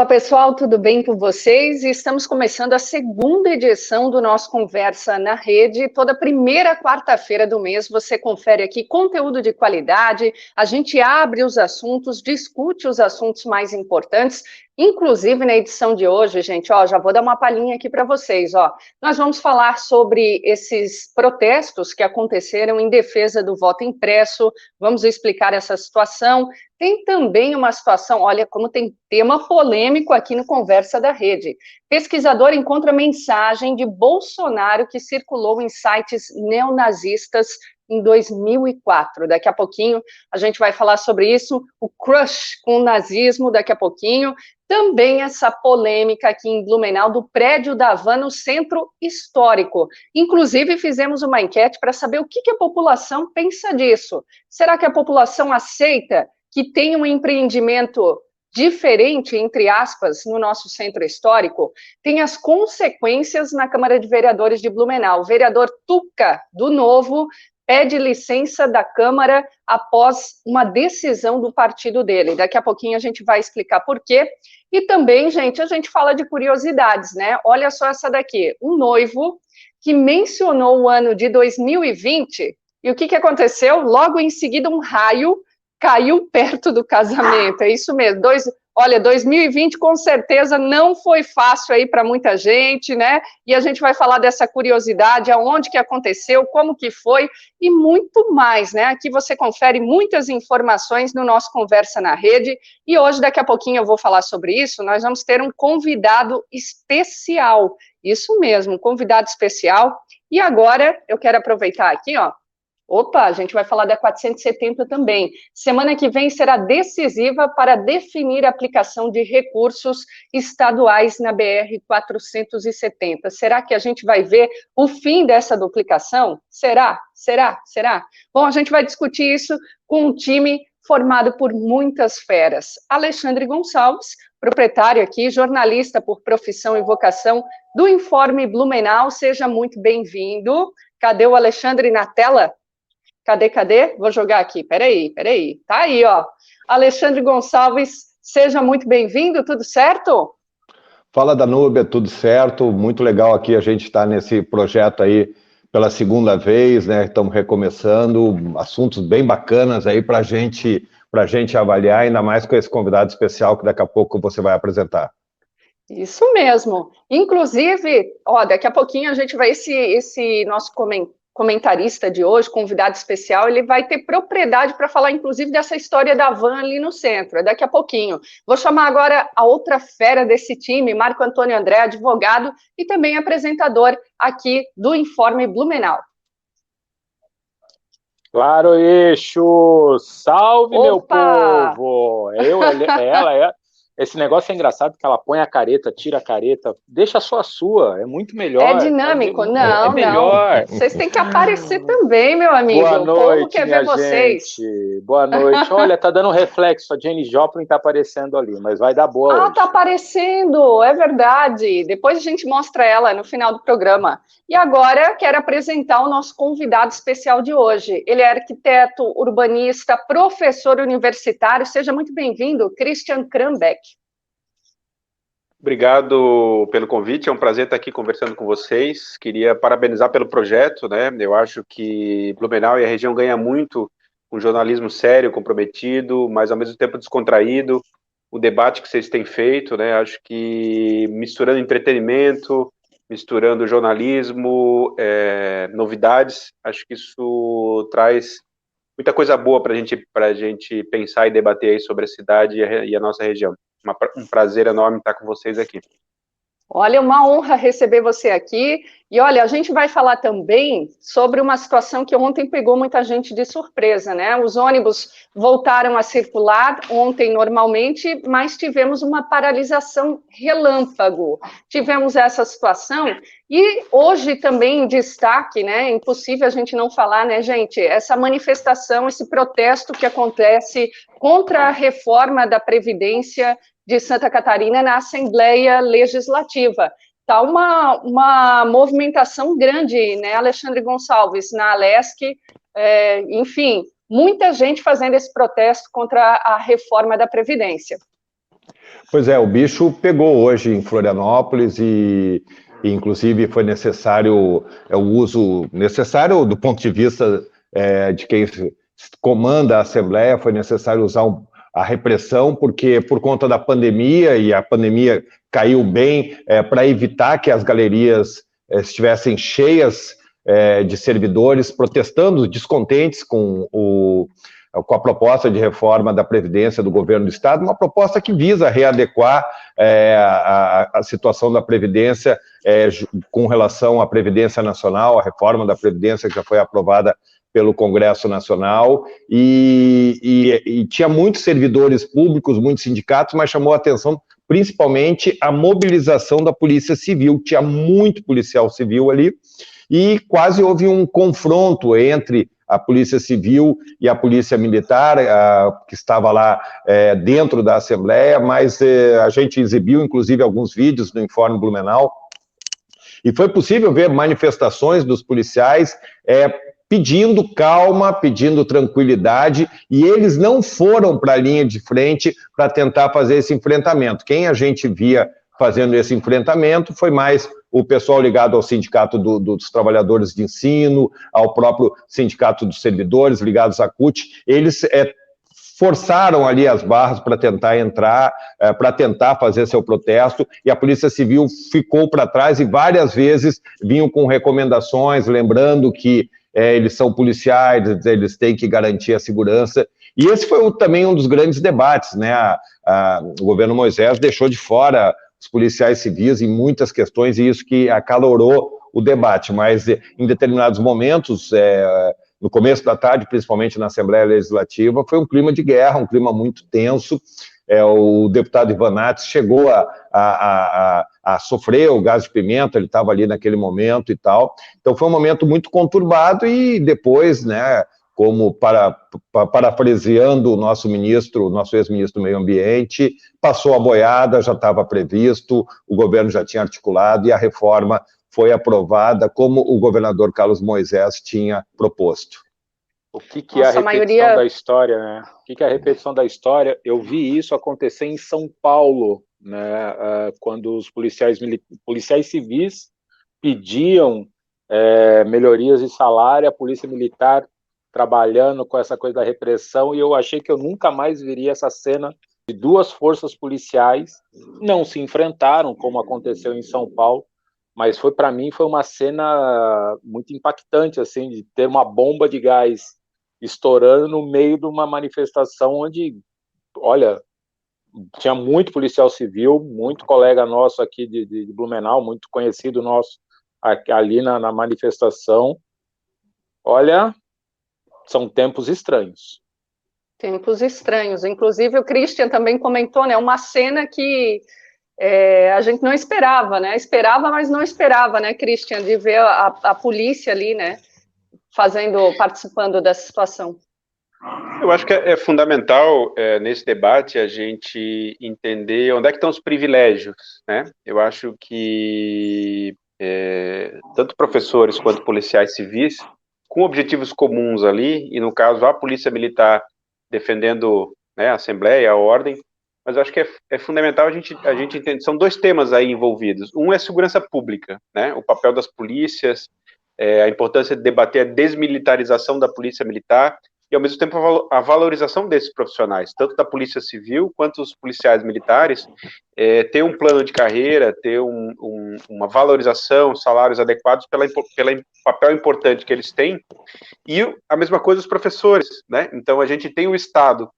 Olá pessoal, tudo bem com vocês? Estamos começando a segunda edição do nosso Conversa na Rede. Toda primeira quarta-feira do mês você confere aqui conteúdo de qualidade, a gente abre os assuntos, discute os assuntos mais importantes, inclusive na edição de hoje, gente, já vou dar uma palhinha aqui para vocês, Nós vamos falar sobre esses protestos que aconteceram em defesa do voto impresso, vamos explicar essa situação. Tem também uma situação, olha como tem tema polêmico aqui no Conversa da Rede. Pesquisador encontra mensagem de Bolsonaro que circulou em sites neonazistas em 2004. Daqui a pouquinho a gente vai falar sobre isso, o crush com o nazismo daqui a pouquinho. Também essa polêmica aqui em Blumenau do prédio da Havan no centro histórico. Inclusive fizemos uma enquete para saber o que a população pensa disso. Será que a população aceita que tem um empreendimento diferente, entre aspas, no nosso centro histórico? Tem as consequências na Câmara de Vereadores de Blumenau. O vereador Tuca, do Novo, pede licença da Câmara após uma decisão do partido dele. Daqui a pouquinho a gente vai explicar por quê. E também, gente, a gente fala de curiosidades, né? Olha só essa daqui. Um noivo que mencionou o ano de 2020, e o que aconteceu? Logo em seguida, um raio caiu perto do casamento, é isso mesmo. 2020 com certeza não foi fácil aí para muita gente, né? E a gente vai falar dessa curiosidade, aonde que aconteceu, como que foi e muito mais, né? Aqui você confere muitas informações no nosso Conversa na Rede e hoje, daqui a pouquinho eu vou falar sobre isso, nós vamos ter um convidado especial, isso mesmo, um convidado especial. E agora eu quero aproveitar aqui, a gente vai falar da 470 também. Semana que vem será decisiva para definir a aplicação de recursos estaduais na BR-470. Será que a gente vai ver o fim dessa duplicação? Será? Bom, a gente vai discutir isso com um time formado por muitas feras. Alexandre Gonçalves, proprietário aqui, jornalista por profissão e vocação do Informe Blumenau, seja muito bem-vindo. Cadê o Alexandre na tela? Cadê? Vou jogar aqui, peraí. Tá aí, Alexandre Gonçalves, seja muito bem-vindo, tudo certo? Fala, Danúbia, tudo certo, muito legal aqui a gente estar nesse projeto aí pela segunda vez, né, estamos recomeçando, assuntos bem bacanas aí pra gente avaliar, ainda mais com esse convidado especial que daqui a pouco você vai apresentar. Isso mesmo, inclusive, daqui a pouquinho a gente vai, esse nosso comentarista de hoje, convidado especial, ele vai ter propriedade para falar, inclusive, dessa história da van ali no centro, é daqui a pouquinho. Vou chamar agora a outra fera desse time, Marco Antônio André, advogado e também apresentador aqui do Informe Blumenau. Claro, Eixo! Salve, meu povo! Ela. Esse negócio é engraçado, que ela põe a careta, tira a careta, deixa só a sua, é muito melhor. É dinâmico, é melhor. Vocês têm que aparecer também, meu amigo. Boa noite, o povo quer ver vocês. Boa noite. Olha, tá dando reflexo, a Jane Joplin tá aparecendo ali, mas vai dar boa hoje. Tá aparecendo, é verdade. Depois a gente mostra ela no final do programa. E agora quero apresentar o nosso convidado especial de hoje. Ele é arquiteto, urbanista, professor universitário. Seja muito bem-vindo, Christian Krambeck. Obrigado pelo convite, é um prazer estar aqui conversando com vocês. Queria parabenizar pelo projeto, né? Eu acho que Blumenau e a região ganham muito com jornalismo sério, comprometido, mas ao mesmo tempo descontraído. O debate que vocês têm feito, né? Acho que misturando entretenimento, misturando jornalismo, novidades, acho que isso traz muita coisa boa para a gente pensar e debater aí sobre a cidade e a nossa região. Um prazer enorme estar com vocês aqui. Olha, uma honra receber você aqui. E olha, a gente vai falar também sobre uma situação que ontem pegou muita gente de surpresa, né? Os ônibus voltaram a circular ontem normalmente, mas tivemos uma paralisação relâmpago. Tivemos essa situação e hoje também em destaque, né? Impossível a gente não falar, né, gente? Essa manifestação, esse protesto que acontece contra a reforma da Previdência de Santa Catarina na Assembleia Legislativa. Está uma movimentação grande, né, Alexandre Gonçalves, na Alesc, enfim, muita gente fazendo esse protesto contra a reforma da Previdência. Pois é, o bicho pegou hoje em Florianópolis e inclusive foi necessário, o uso necessário do ponto de vista de quem comanda a Assembleia, foi necessário usar a repressão, porque por conta da pandemia, e a pandemia caiu bem, para evitar que as galerias estivessem cheias de servidores protestando, descontentes com a proposta de reforma da Previdência do governo do Estado, uma proposta que visa readequar a situação da Previdência com relação à Previdência Nacional, a reforma da Previdência que já foi aprovada pelo Congresso Nacional, e tinha muitos servidores públicos, muitos sindicatos, mas chamou a atenção principalmente a mobilização da Polícia Civil. Tinha muito policial civil ali, e quase houve um confronto entre a Polícia Civil e a Polícia Militar, que estava lá dentro da Assembleia, mas a gente exibiu, inclusive, alguns vídeos no Informe Blumenau, e foi possível ver manifestações dos policiais pedindo calma, pedindo tranquilidade, e eles não foram para a linha de frente para tentar fazer esse enfrentamento. Quem a gente via fazendo esse enfrentamento foi mais o pessoal ligado ao Sindicato dos Trabalhadores de Ensino, ao próprio Sindicato dos Servidores, ligados à CUT. Eles forçaram ali as barras para tentar entrar, para tentar fazer seu protesto, e a Polícia Civil ficou para trás e várias vezes vinham com recomendações, lembrando que eles são policiais, eles têm que garantir a segurança. E esse foi também um dos grandes debates, né? O governo Moisés deixou de fora os policiais civis em muitas questões, e isso que acalorou o debate, mas em determinados momentos, no começo da tarde, principalmente na Assembleia Legislativa, foi um clima de guerra, um clima muito tenso. O deputado Ivan Nats chegou a sofrer o gás de pimenta, ele estava ali naquele momento e tal. Então foi um momento muito conturbado, e depois, né, como parafraseando o nosso ex-ministro do Meio Ambiente, passou a boiada, já estava previsto, o governo já tinha articulado e a reforma foi aprovada como o governador Carlos Moisés tinha proposto. O que é a repetição da história, né? O que é a repetição da história? Eu vi isso acontecer em São Paulo, né? Quando os policiais civis pediam melhorias de salário, a Polícia Militar trabalhando com essa coisa da repressão, e eu achei que eu nunca mais viria essa cena de duas forças policiais, não se enfrentaram, como aconteceu em São Paulo, mas para mim foi uma cena muito impactante, assim, de ter uma bomba de gás estourando no meio de uma manifestação onde, olha, tinha muito policial civil, muito colega nosso aqui de Blumenau, muito conhecido nosso ali na manifestação. Olha, são tempos estranhos. Tempos estranhos. Inclusive, o Christian também comentou, né? Uma cena que a gente não esperava, né? Esperava, mas não esperava, né, Christian? De ver a polícia ali, né? Participando dessa situação. Eu acho que é fundamental nesse debate a gente entender onde é que estão os privilégios, né? Eu acho que tanto professores quanto policiais civis, com objetivos comuns ali, e no caso a Polícia Militar defendendo, né, a Assembleia, a ordem, mas eu acho que é fundamental a gente entender, são dois temas aí envolvidos. Um é segurança pública, né, o papel das polícias, a importância de debater a desmilitarização da Polícia Militar, e ao mesmo tempo a valorização desses profissionais, tanto da Polícia Civil quanto os policiais militares, ter um plano de carreira, ter uma valorização, salários adequados pelo papel importante que eles têm, e a mesma coisa os professores, né? Então a gente tem o Estado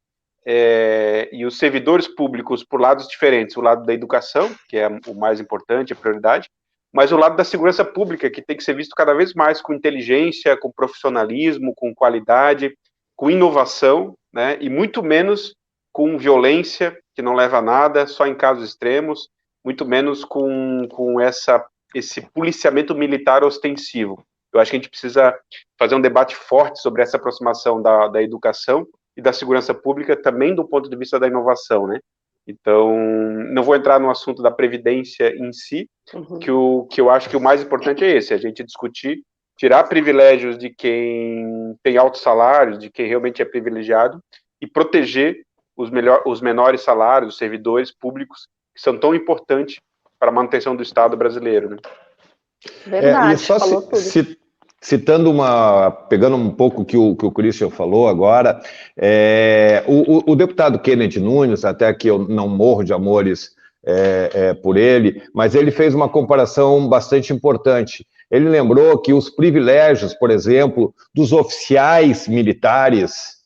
e os servidores públicos por lados diferentes, o lado da educação, que é o mais importante, a prioridade, mas o lado da segurança pública, que tem que ser visto cada vez mais com inteligência, com profissionalismo, com qualidade, com inovação, né, e muito menos com violência, que não leva a nada, só em casos extremos, muito menos com esse policiamento militar ostensivo. Eu acho que a gente precisa fazer um debate forte sobre essa aproximação da educação e da segurança pública, também do ponto de vista da inovação, né? Então, não vou entrar no assunto da Previdência em si, que eu acho que o mais importante é esse, a gente discutir, tirar privilégios de quem tem altos salários, de quem realmente é privilegiado, e proteger os menores salários dos servidores públicos, que são tão importantes para a manutenção do Estado brasileiro, né? Verdade, e só falou tudo. Citando pegando um pouco que o Christian falou agora, o deputado Kennedy Nunes, até que eu não morro de amores por ele, mas ele fez uma comparação bastante importante. Ele lembrou que os privilégios, por exemplo, dos oficiais militares,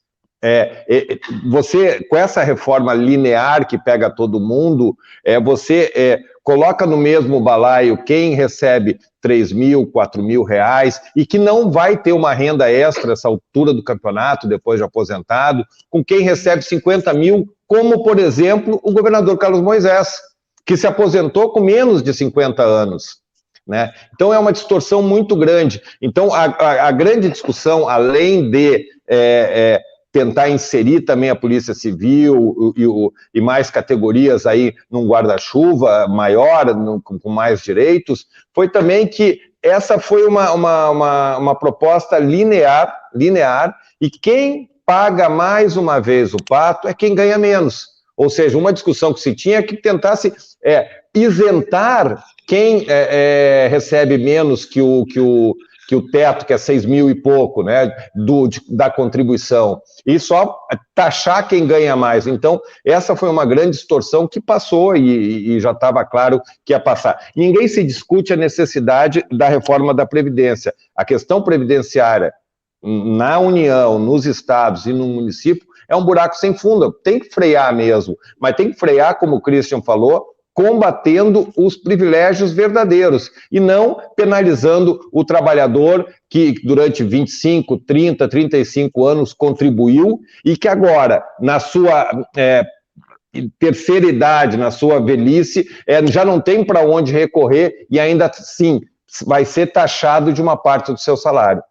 você, com essa reforma linear que pega todo mundo, você coloca no mesmo balaio quem recebe 3 mil, 4 mil reais e que não vai ter uma renda extra essa altura do campeonato, depois de aposentado, com quem recebe 50 mil, como, por exemplo, o governador Carlos Moisés, que se aposentou com menos de 50 anos. Né? Então, é uma distorção muito grande. Então, a grande discussão, além de tentar inserir também a Polícia Civil e mais categorias aí num guarda-chuva maior, com mais direitos, foi também que essa foi uma proposta linear, e quem paga mais uma vez o pato é quem ganha menos. Ou seja, uma discussão que se tinha que tentasse isentar quem recebe menos que o teto, que é 6 mil e pouco, né, da contribuição, e só taxar quem ganha mais. Então, essa foi uma grande distorção que passou e já estava claro que ia passar. Ninguém se discute a necessidade da reforma da Previdência. A questão previdenciária na União, nos estados e no município é um buraco sem fundo, tem que frear mesmo, mas tem que frear, como o Christian falou, combatendo os privilégios verdadeiros e não penalizando o trabalhador que durante 25, 30, 35 anos contribuiu e que agora, na sua terceira idade, na sua velhice, já não tem para onde recorrer e ainda assim vai ser taxado de uma parte do seu salário.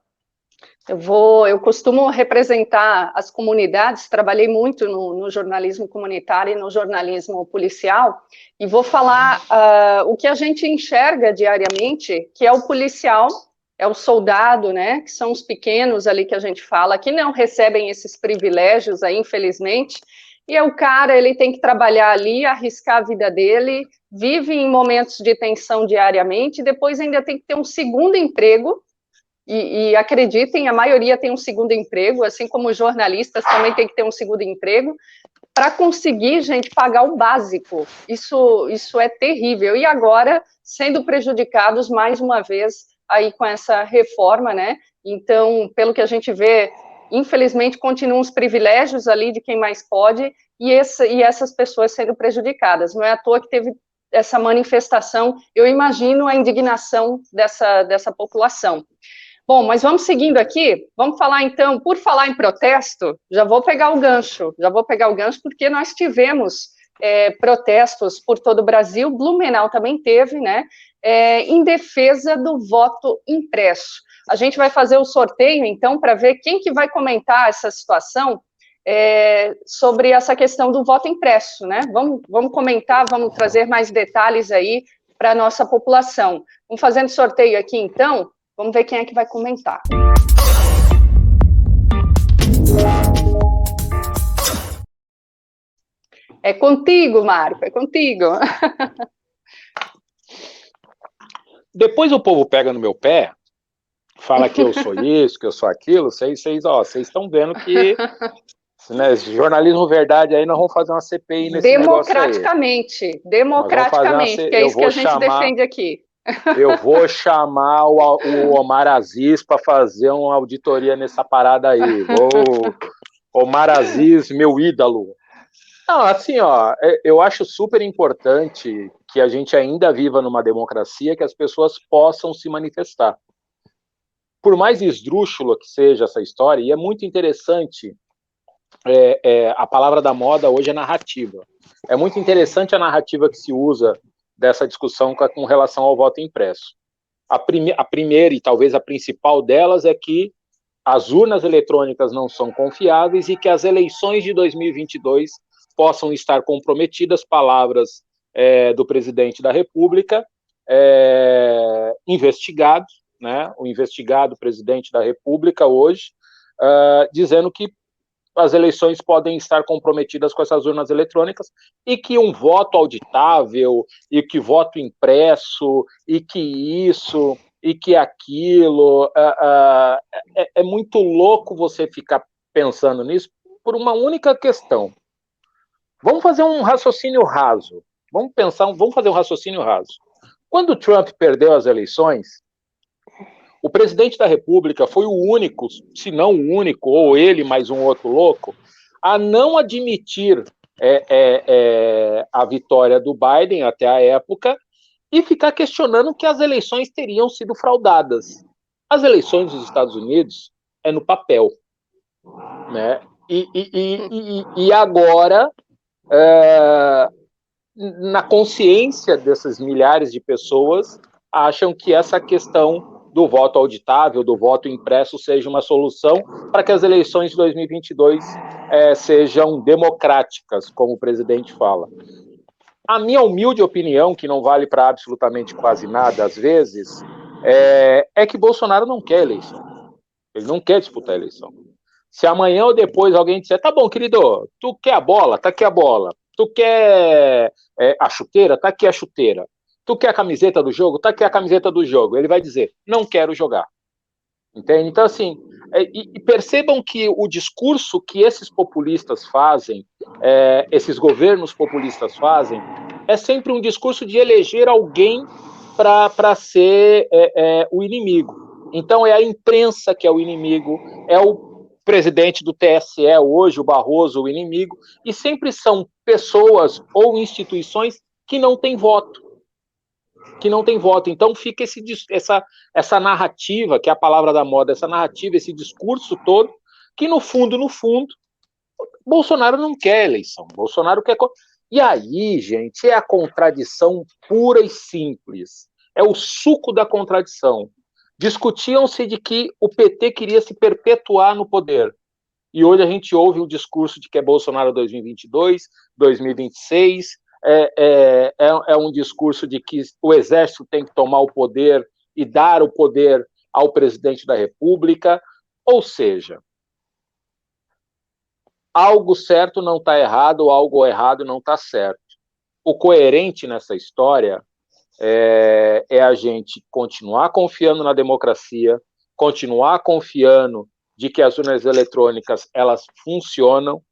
Eu costumo representar as comunidades, trabalhei muito no jornalismo comunitário e no jornalismo policial, e vou falar o que a gente enxerga diariamente, que é o policial, é o soldado, né, que são os pequenos ali que a gente fala, que não recebem esses privilégios aí, infelizmente, e é o cara, ele tem que trabalhar ali, arriscar a vida dele, vive em momentos de tensão diariamente, e depois ainda tem que ter um segundo emprego. E acreditem, a maioria tem um segundo emprego, assim como os jornalistas também tem que ter um segundo emprego, para conseguir, gente, pagar o básico. Isso é terrível. E agora, sendo prejudicados mais uma vez aí com essa reforma, né? Então, pelo que a gente vê, infelizmente, continuam os privilégios ali de quem mais pode e essas pessoas sendo prejudicadas. Não é à toa que teve essa manifestação, eu imagino a indignação dessa população. Bom, mas vamos seguindo aqui, vamos falar então, por falar em protesto, já vou pegar o gancho porque nós tivemos protestos por todo o Brasil, Blumenau também teve, né, em defesa do voto impresso. A gente vai fazer o sorteio, então, para ver quem que vai comentar essa situação sobre essa questão do voto impresso, né, vamos comentar, vamos trazer mais detalhes aí para a nossa população. Vamos fazendo sorteio aqui, então. Vamos ver quem é que vai comentar. É contigo, Marco, é contigo. Depois o povo pega no meu pé, fala que eu sou isso, que eu sou aquilo, vocês estão vendo que, né, jornalismo verdade, aí nós vamos fazer uma CPI nesse democraticamente, negócio aí. Democraticamente, que é isso que a gente defende aqui. Eu vou chamar o Omar Aziz para fazer uma auditoria nessa parada aí. Omar Aziz, meu ídolo. Não, assim, eu acho super importante que a gente ainda viva numa democracia, que as pessoas possam se manifestar. Por mais esdrúxula que seja essa história, e é muito interessante, a palavra da moda hoje é narrativa. É muito interessante a narrativa que se usa dessa discussão com relação ao voto impresso. A primeira e talvez a principal delas é que as urnas eletrônicas não são confiáveis e que as eleições de 2022 possam estar comprometidas, palavras do presidente da República, investigado, né, o investigado presidente da República hoje, dizendo que as eleições podem estar comprometidas com essas urnas eletrônicas e que um voto auditável, e que voto impresso, e que isso, e que aquilo, é muito louco você ficar pensando nisso por uma única questão. Vamos fazer um raciocínio raso. Vamos fazer um raciocínio raso. Quando o Trump perdeu as eleições, o presidente da República foi o único, se não o único, ou ele mais um outro louco, a não admitir a vitória do Biden até a época e ficar questionando que as eleições teriam sido fraudadas. As eleições dos Estados Unidos é no papel, né? E agora, na consciência dessas milhares de pessoas, acham que essa questão do voto auditável, do voto impresso, seja uma solução para que as eleições de 2022 sejam democráticas, como o presidente fala. A minha humilde opinião, que não vale para absolutamente quase nada, às vezes, é que Bolsonaro não quer eleição. Ele não quer disputar a eleição. Se amanhã ou depois alguém disser, tá bom, querido, tu quer a bola? Tá aqui a bola. Tu quer a chuteira? Tá aqui a chuteira. Tu quer a camiseta do jogo? Tá aqui a camiseta do jogo. Ele vai dizer, não quero jogar. Entende? Então, assim, e percebam que o discurso que esses populistas fazem, esses governos populistas fazem, é sempre um discurso de eleger alguém para ser o inimigo. Então, é a imprensa que é o inimigo, é o presidente do TSE hoje, o Barroso, o inimigo, e sempre são pessoas ou instituições que não têm voto. Então fica essa narrativa, que é a palavra da moda, essa narrativa, esse discurso todo, que no fundo, Bolsonaro não quer eleição, Bolsonaro quer... E aí, gente, é a contradição pura e simples, é o suco da contradição. Discutiam-se de que o PT queria se perpetuar no poder, e hoje a gente ouve o discurso de que é Bolsonaro 2022, 2026... É um discurso de que o exército tem que tomar o poder e dar o poder ao presidente da República, ou seja, algo certo não está errado, algo errado não está certo. O coerente nessa história é a gente continuar confiando na democracia, continuar confiando de que as urnas eletrônicas elas funcionam,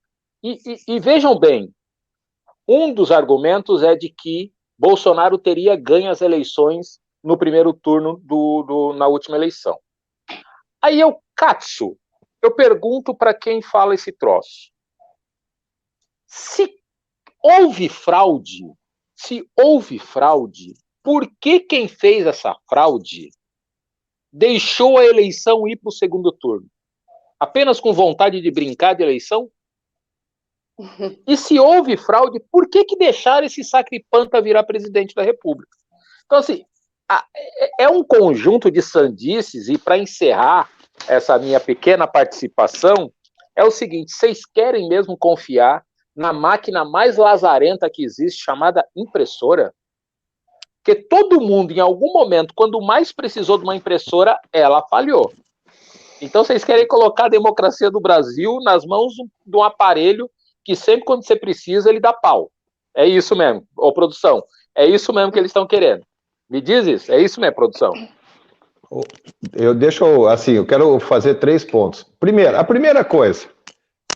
e vejam bem, um dos argumentos é de que Bolsonaro teria ganho as eleições no primeiro turno na última eleição. Aí eu pergunto para quem fala esse troço. Se houve fraude, por que quem fez essa fraude deixou a eleição ir para o segundo turno? Apenas com vontade de brincar de eleição? E se houve fraude, por que deixaram esse sacripanta virar presidente da República? Então, assim, é um conjunto de sandices, e para encerrar essa minha pequena participação, é o seguinte, vocês querem mesmo confiar na máquina mais lazarenta que existe, chamada impressora? Porque todo mundo, em algum momento, quando mais precisou de uma impressora, ela falhou. Então, vocês querem colocar a democracia do Brasil nas mãos de um aparelho que sempre quando você precisa, ele dá pau. É isso mesmo, produção. É isso mesmo que eles estão querendo. Me diz isso, é isso mesmo, produção. Eu quero fazer 3 pontos. Primeiro, a primeira coisa,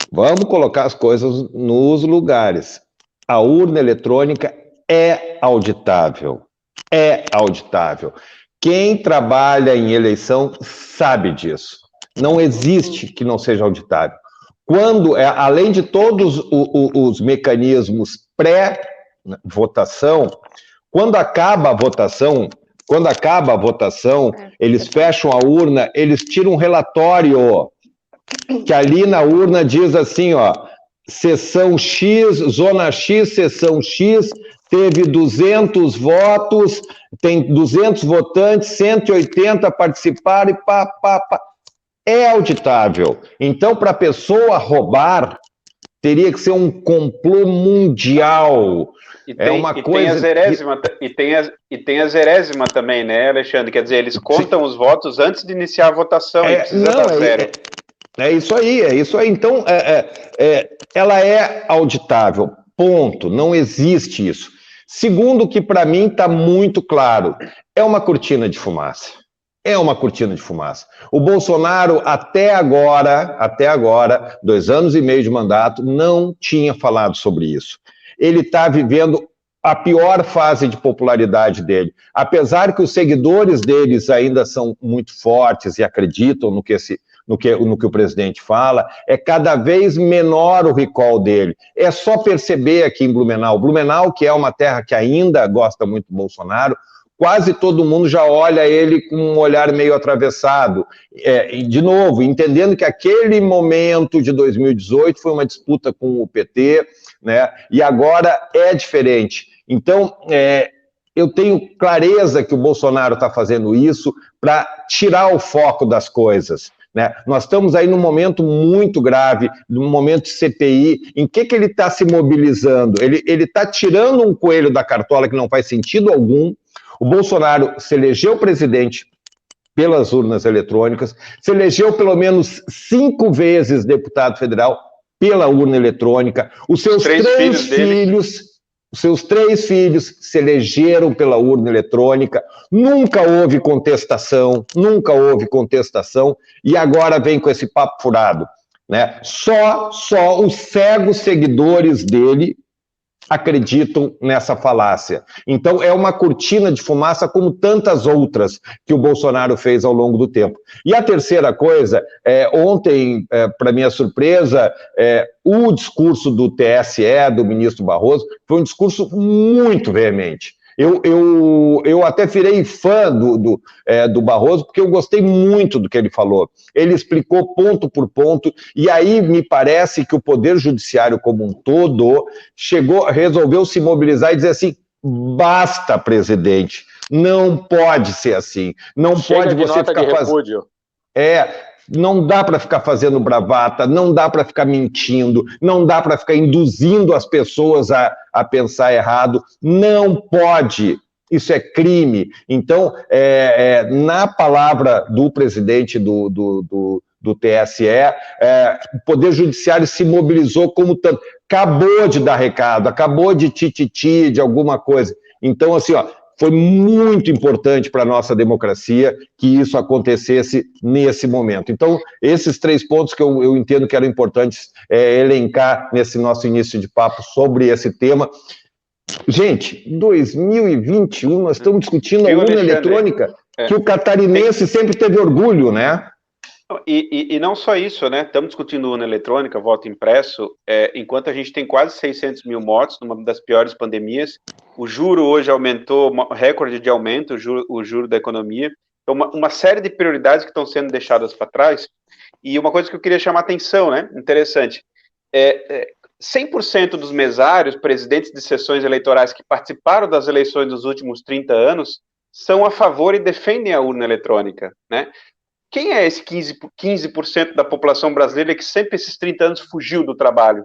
vamos colocar as coisas nos lugares. A urna eletrônica é auditável. Quem trabalha em eleição sabe disso. Não existe que não seja auditável. Além de todos os mecanismos pré-votação, quando acaba a votação, eles fecham a urna, eles tiram um relatório, que ali na urna diz assim, seção X, zona X, seção X, teve 200 votos, tem 200 votantes, 180 participaram e pá. É auditável. Então, para a pessoa roubar, teria que ser um complô mundial. Tem a zerésima também, né, Alexandre? Quer dizer, eles contam os votos antes de iniciar a votação, e precisa dar zero. É isso aí, é isso aí. Então, ela é auditável, ponto. Não existe isso. Segundo, que para mim está muito claro, é uma cortina de fumaça. É uma cortina de fumaça. O Bolsonaro, até agora, 2 anos e meio de mandato, não tinha falado sobre isso. Ele está vivendo a pior fase de popularidade dele. Apesar que os seguidores deles ainda são muito fortes e acreditam no que o presidente fala, é cada vez menor o recall dele. É só perceber aqui em Blumenau. Blumenau, que é uma terra que ainda gosta muito do Bolsonaro, quase todo mundo já olha ele com um olhar meio atravessado. De novo, entendendo que aquele momento de 2018 foi uma disputa com o PT, né? E agora é diferente. Então, eu tenho clareza que o Bolsonaro está fazendo isso para tirar o foco das coisas. Né? Nós estamos aí num momento muito grave, num momento de CPI. Em que ele está se mobilizando? Ele está tirando um coelho da cartola que não faz sentido algum. O Bolsonaro se elegeu presidente pelas urnas eletrônicas, se elegeu pelo menos 5 vezes deputado federal pela urna eletrônica. Os seus três filhos se elegeram pela urna eletrônica, nunca houve contestação, e agora vem com esse papo furado, né? Só os cegos seguidores dele acreditam nessa falácia. Então, é uma cortina de fumaça como tantas outras que o Bolsonaro fez ao longo do tempo. E a terceira coisa, ontem, para minha surpresa, o discurso do TSE, do ministro Barroso, foi um discurso muito veemente. Eu até virei fã do Barroso, porque eu gostei muito do que ele falou. Ele explicou ponto por ponto, e aí me parece que o Poder Judiciário como um todo resolveu se mobilizar e dizer assim, basta, presidente, não pode ser assim, não pode você ficar fazendo... Não dá para ficar fazendo bravata, não dá para ficar mentindo, não dá para ficar induzindo as pessoas a pensar errado, não pode, isso é crime. Então, na palavra do presidente do TSE, o Poder Judiciário se mobilizou como tanto, acabou de dar recado, acabou de tititi de alguma coisa. Então, assim, foi muito importante para a nossa democracia que isso acontecesse nesse momento. Então, esses 3 pontos que eu entendo que eram importantes elencar nesse nosso início de papo sobre esse tema. Gente, 2021, nós estamos discutindo a urna eletrônica, que o catarinense sempre teve orgulho, né? E não só isso, né? Estamos discutindo urna eletrônica, voto impresso, enquanto a gente tem quase 600 mil mortos, numa das piores pandemias. O juro hoje aumentou, recorde de aumento, o juro da economia. Então, uma série de prioridades que estão sendo deixadas para trás. E uma coisa que eu queria chamar a atenção, né? Interessante. 100% dos mesários, presidentes de sessões eleitorais que participaram das eleições dos últimos 30 anos, são a favor e defendem a urna eletrônica, né? Quem é esse 15% da população brasileira que sempre esses 30 anos fugiu do trabalho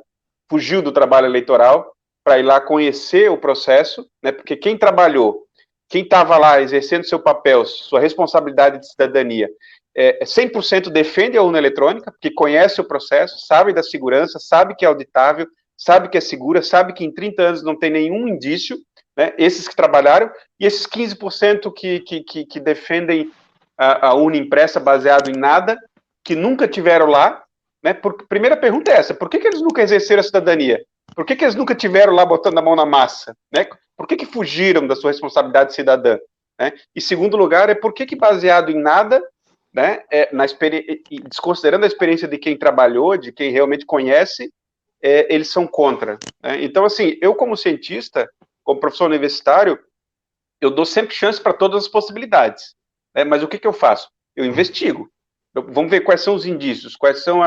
eleitoral para ir lá conhecer o processo, né? Porque quem trabalhou, quem estava lá exercendo seu papel, sua responsabilidade de cidadania, 100% defende a urna eletrônica, porque conhece o processo, sabe da segurança, sabe que é auditável, sabe que é segura, sabe que em 30 anos não tem nenhum indício, né? Esses que trabalharam, e esses 15% que defendem a urna impressa baseado em nada, que nunca tiveram lá, né? Primeira pergunta é essa, por que eles nunca exerceram a cidadania? Por que eles nunca tiveram lá botando a mão na massa? Né? Por que fugiram da sua responsabilidade cidadã? Né? E segundo lugar, por que baseado em nada, né? Desconsiderando a experiência de quem trabalhou, de quem realmente conhece, eles são contra. Né? Então, assim, eu como cientista, como professor universitário, eu dou sempre chance para todas as possibilidades. Mas o que eu faço? Eu investigo. Vamos ver quais são os indícios, quais são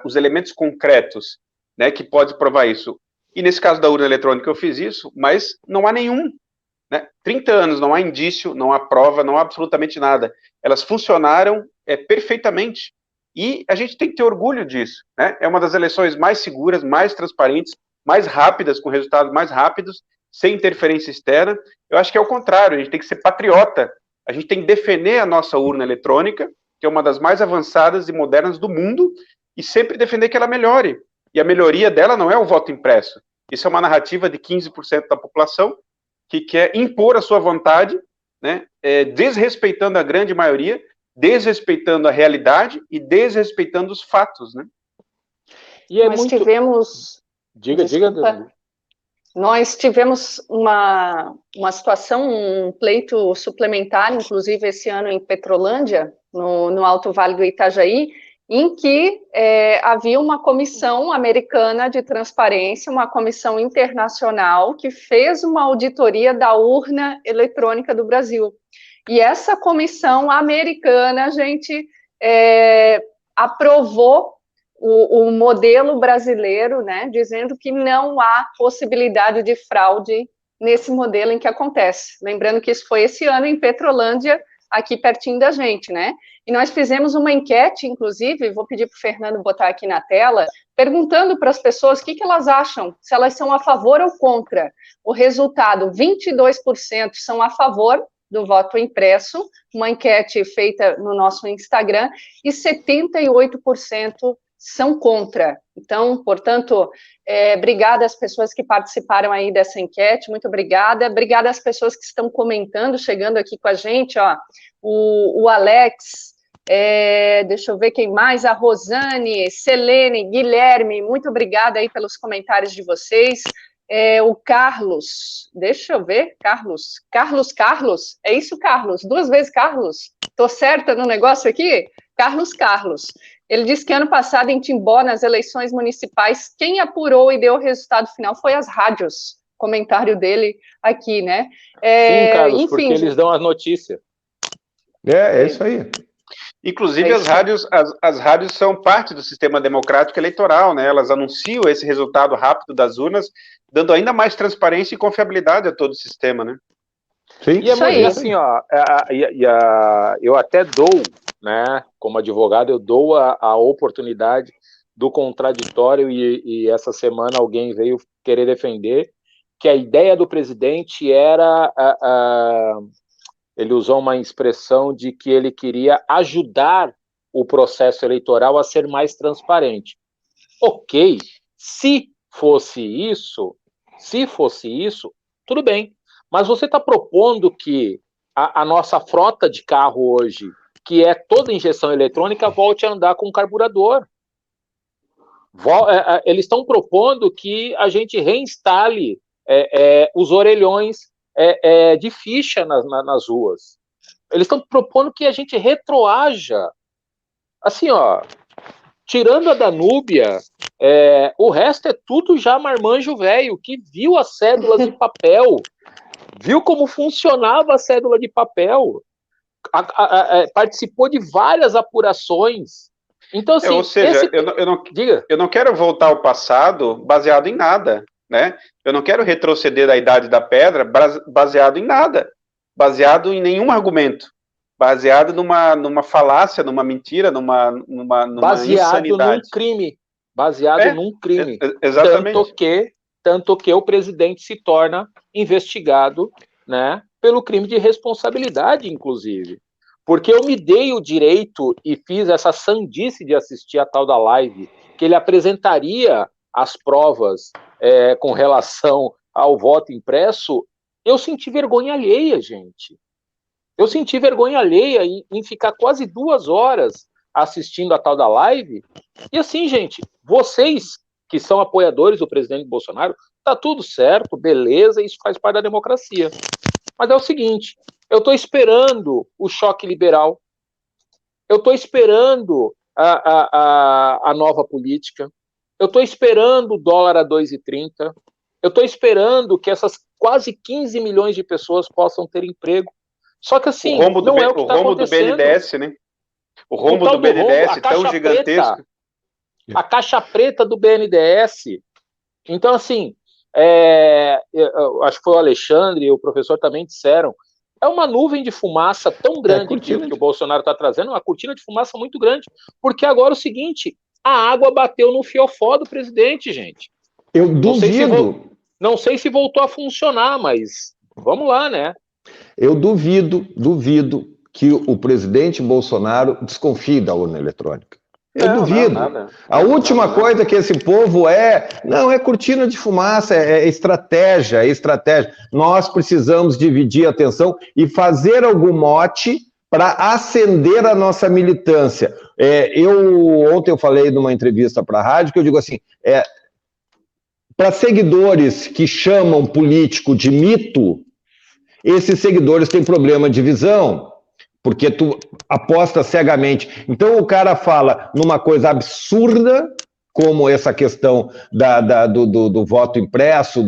os elementos concretos, né, que pode provar isso. E nesse caso da urna eletrônica eu fiz isso, mas não há nenhum. Né? 30 anos, não há indício, não há prova, não há absolutamente nada. Elas funcionaram perfeitamente. E a gente tem que ter orgulho disso. Né? É uma das eleições mais seguras, mais transparentes, mais rápidas, com resultados mais rápidos, sem interferência externa. Eu acho que é o contrário, a gente tem que ser patriota. A gente tem que defender a nossa urna eletrônica, que é uma das mais avançadas e modernas do mundo, e sempre defender que ela melhore. E a melhoria dela não é o voto impresso. Isso é uma narrativa de 15% da população que quer impor a sua vontade, né, desrespeitando a grande maioria, desrespeitando a realidade e desrespeitando os fatos, né? E nós tivemos... Diga. Nós tivemos uma situação, um pleito suplementar, inclusive esse ano em Petrolândia, no Alto Vale do Itajaí, em que havia uma comissão americana de transparência, uma comissão internacional, que fez uma auditoria da urna eletrônica do Brasil. E essa comissão americana, gente, aprovou o modelo brasileiro, né, dizendo que não há possibilidade de fraude nesse modelo em que acontece. Lembrando que isso foi esse ano em Petrolândia, aqui pertinho da gente, né? E nós fizemos uma enquete, inclusive, vou pedir para o Fernando botar aqui na tela, perguntando para as pessoas o que elas acham, se elas são a favor ou contra. O resultado, 22% são a favor do voto impresso, uma enquete feita no nosso Instagram, e 78% são contra. Então, portanto, obrigada às pessoas que participaram aí dessa enquete, muito obrigada. Obrigada às pessoas que estão comentando, chegando aqui com a gente, ó, o Alex, deixa eu ver quem mais, a Rosane, Selene, Guilherme, muito obrigada aí pelos comentários de vocês. O Carlos, deixa eu ver, Carlos, é isso, Carlos? 2 vezes Carlos? Tô certa no negócio aqui? Carlos. Ele disse que ano passado, em Timbó, nas eleições municipais, quem apurou e deu o resultado final foi as rádios. Comentário dele aqui, né? Sim, Carlos, enfim, porque eles dão as notícias. É isso aí. Inclusive, as rádios são parte do sistema democrático eleitoral, né? Elas anunciam esse resultado rápido das urnas, dando ainda mais transparência e confiabilidade a todo o sistema, né? Sim, e é assim, ó, eu até dou, né, como advogado, eu dou a oportunidade do contraditório, e essa semana alguém veio querer defender que a ideia do presidente era, ele usou uma expressão de que ele queria ajudar o processo eleitoral a ser mais transparente. Ok, se fosse isso, tudo bem. Mas você está propondo que a nossa frota de carro hoje, que é toda injeção eletrônica, volte a andar com carburador. Eles estão propondo que a gente reinstale os orelhões de ficha nas ruas. Eles estão propondo que a gente retroaja. Assim, ó, tirando a Danúbia, o resto é tudo já marmanjo velho, que viu as cédulas de papel, viu como funcionava a cédula de papel, participou de várias apurações. Então, assim, ou seja, eu não quero voltar ao passado baseado em nada, né? Eu não quero retroceder da Idade da Pedra baseado em nada, baseado em nenhum argumento, baseado numa falácia, numa mentira, numa insanidade. Baseado num crime. Exatamente. Tanto que o presidente se torna investigado, né, pelo crime de responsabilidade, inclusive. Porque eu me dei o direito e fiz essa sandice de assistir a tal da live, que ele apresentaria as provas com relação ao voto impresso. Eu senti vergonha alheia, gente. Eu senti vergonha alheia em ficar quase 2 horas assistindo a tal da live. E assim, gente, vocês que são apoiadores do presidente Bolsonaro, tá tudo certo, beleza, isso faz parte da democracia. Mas é o seguinte, eu estou esperando o choque liberal, eu estou esperando a nova política, eu estou esperando o dólar a 2,30, eu estou esperando que essas quase 15 milhões de pessoas possam ter emprego. Só que assim, não é o que está acontecendo. O rombo do BNDES, né? O rombo do BNDES tão gigantesco. A caixa preta do BNDES. Então, assim, acho que foi o Alexandre e o professor também disseram, é uma nuvem de fumaça tão grande que o Bolsonaro está trazendo, uma cortina de fumaça muito grande, porque agora é o seguinte, a água bateu no fiofó do presidente, gente. Eu duvido. Não sei se voltou a funcionar, mas vamos lá, né? Eu duvido que o presidente Bolsonaro desconfie da urna eletrônica. Eu duvido. A última coisa que esse povo não, é cortina de fumaça, é estratégia, Nós precisamos dividir a atenção e fazer algum mote para acender a nossa militância. Ontem eu falei numa entrevista para a rádio que eu digo assim, para seguidores que chamam político de mito, esses seguidores têm problema de visão, porque tu aposta cegamente. Então o cara fala numa coisa absurda, como essa questão do voto impresso,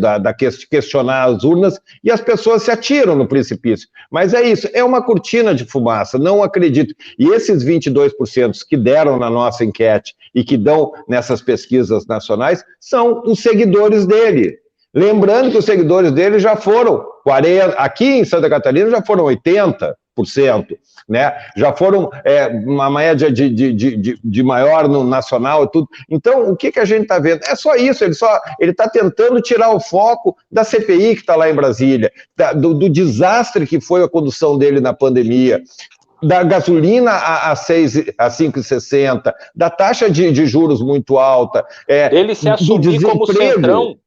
questionar as urnas, e as pessoas se atiram no precipício. Mas é isso, é uma cortina de fumaça, não acredito. E esses 22% que deram na nossa enquete e que dão nessas pesquisas nacionais são os seguidores dele. Lembrando que os seguidores dele já foram 40%, aqui em Santa Catarina já foram 80%, né? Já foram uma média de maior no nacional e tudo. Então, o que a gente está vendo? É só isso, ele está tentando tirar o foco da CPI que está lá em Brasília, do desastre que foi a condução dele na pandemia, da gasolina a 5,60, da taxa de juros muito alta. Ele se assumir como centrão.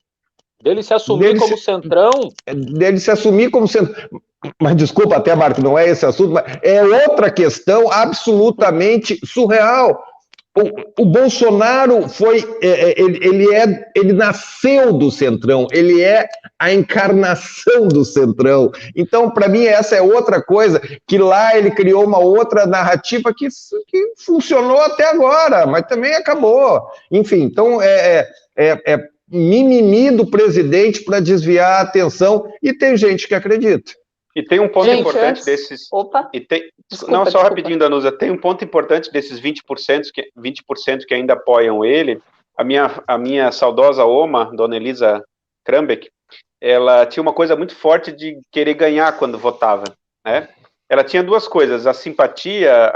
Dele se assumir como centrão. Dele se assumir como centrão. Mas desculpa até, Marco, não é esse assunto, mas é outra questão absolutamente surreal. O Bolsonaro ele nasceu do Centrão, ele é a encarnação do Centrão. Então, para mim, essa é outra coisa, que lá ele criou uma outra narrativa que funcionou até agora, mas também acabou. Enfim, então mimimi do presidente para desviar a atenção, e tem gente que acredita. E tem um ponto importante desses... Opa! Desculpa. Rapidinho, Danusa, tem um ponto importante desses 20% que ainda apoiam ele. A minha saudosa oma, Dona Elisa Krambeck, ela tinha uma coisa muito forte de querer ganhar quando votava, né? Ela tinha duas coisas, a simpatia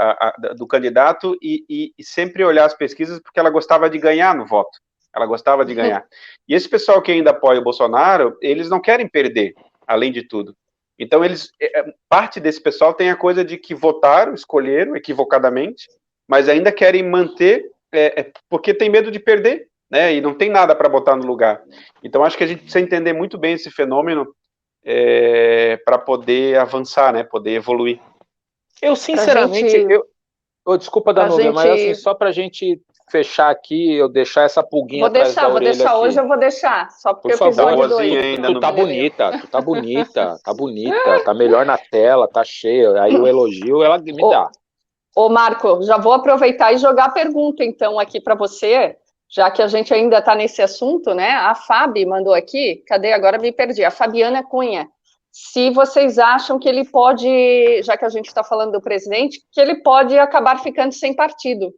do candidato e sempre olhar as pesquisas porque ela gostava de ganhar no voto. Ela gostava de ganhar. E esse pessoal que ainda apoia o Bolsonaro, eles não querem perder, além de tudo. Então, parte desse pessoal tem a coisa de que votaram, escolheram equivocadamente, mas ainda querem manter, porque tem medo de perder, né? E não tem nada para botar no lugar. Então, acho que a gente precisa entender muito bem esse fenômeno para poder avançar, né? Poder evoluir. Eu, sinceramente, desculpa, Danúbia, mas assim, só para a gente fechar aqui, eu deixar essa pulguinha atrás da orelha. Vou deixar aqui. Hoje eu vou deixar, só porque por favor, eu fiz tu tá bonita, tá melhor na tela, tá cheia, aí o elogio ela me dá. Ô Marco, já vou aproveitar e jogar a pergunta então aqui para você, já que a gente ainda está nesse assunto, né? A Fabi mandou aqui, cadê? Agora me perdi, a Fabiana Cunha. Se vocês acham que ele pode, já que a gente está falando do presidente, que ele pode acabar ficando sem partido.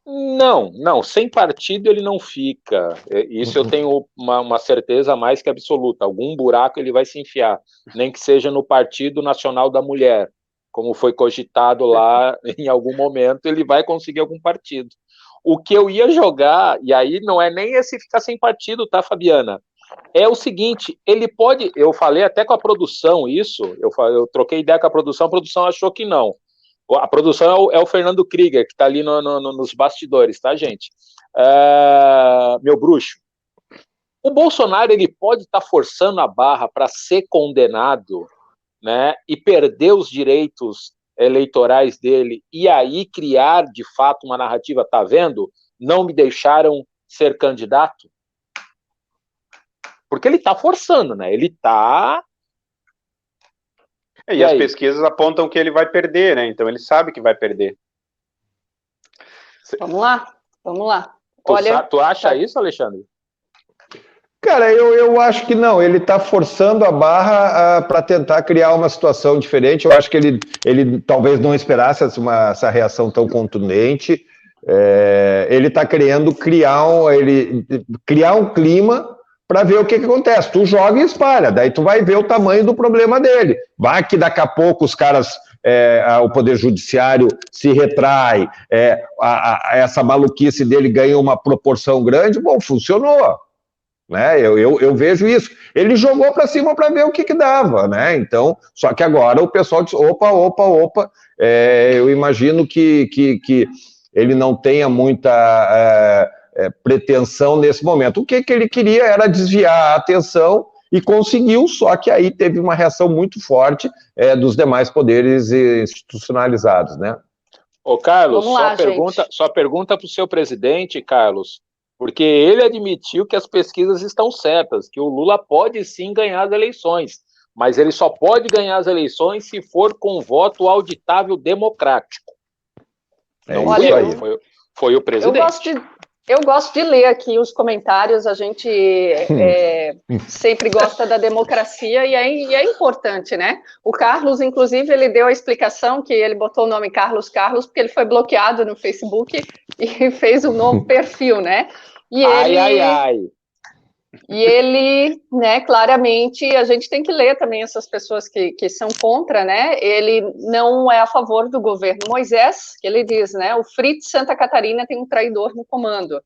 Não, sem partido ele não fica. Isso eu tenho uma certeza mais que absoluta. Algum buraco ele vai se enfiar, nem que seja no Partido Nacional da Mulher, como foi cogitado lá em algum momento, ele vai conseguir algum partido. O que eu ia jogar, e aí não é nem esse ficar sem partido, tá, Fabiana? É o seguinte, ele pode, eu falei até com a produção isso, eu troquei ideia com a produção achou que não. A produção é o Fernando Krieger, que está ali nos bastidores, tá, gente? Meu bruxo, o Bolsonaro ele pode estar forçando a barra para ser condenado, né, e perder os direitos eleitorais dele, e aí criar, de fato, uma narrativa, tá vendo? Não me deixaram ser candidato? Porque ele está forçando, né? Ele está... E as pesquisas apontam que ele vai perder, né? Então ele sabe que vai perder. Vamos lá. Tu acha isso, Alexandre? Cara, eu acho que não. Ele está forçando a barra para tentar criar uma situação diferente. Eu acho que ele talvez não esperasse essa reação tão contundente. Ele está querendo criar um clima para ver o que acontece. Tu joga e espalha, daí tu vai ver o tamanho do problema dele. Vai que daqui a pouco os caras, o Poder Judiciário se retrai, essa maluquice dele ganha uma proporção grande, bom, funcionou. Né? Eu vejo isso. Ele jogou para cima para ver o que dava, né? Então, só que agora o pessoal diz, opa, eu imagino que ele não tenha muita pretensão nesse momento. O que ele queria era desviar a atenção e conseguiu, só que aí teve uma reação muito forte dos demais poderes institucionalizados, né? Ô, Carlos, só pergunta para o seu presidente, Carlos, porque ele admitiu que as pesquisas estão certas, que o Lula pode sim ganhar as eleições, mas ele só pode ganhar as eleições se for com voto auditável democrático. Não foi o presidente. Eu gosto de ler aqui os comentários, a gente sempre gosta da democracia e é importante, né? O Carlos, inclusive, ele deu a explicação que ele botou o nome Carlos porque ele foi bloqueado no Facebook e fez um novo perfil, né? E ele, né, claramente, a gente tem que ler também essas pessoas que são contra, né? Ele não é a favor do governo Moisés, que ele diz, né? O Fritz Santa Catarina tem um traidor no comando,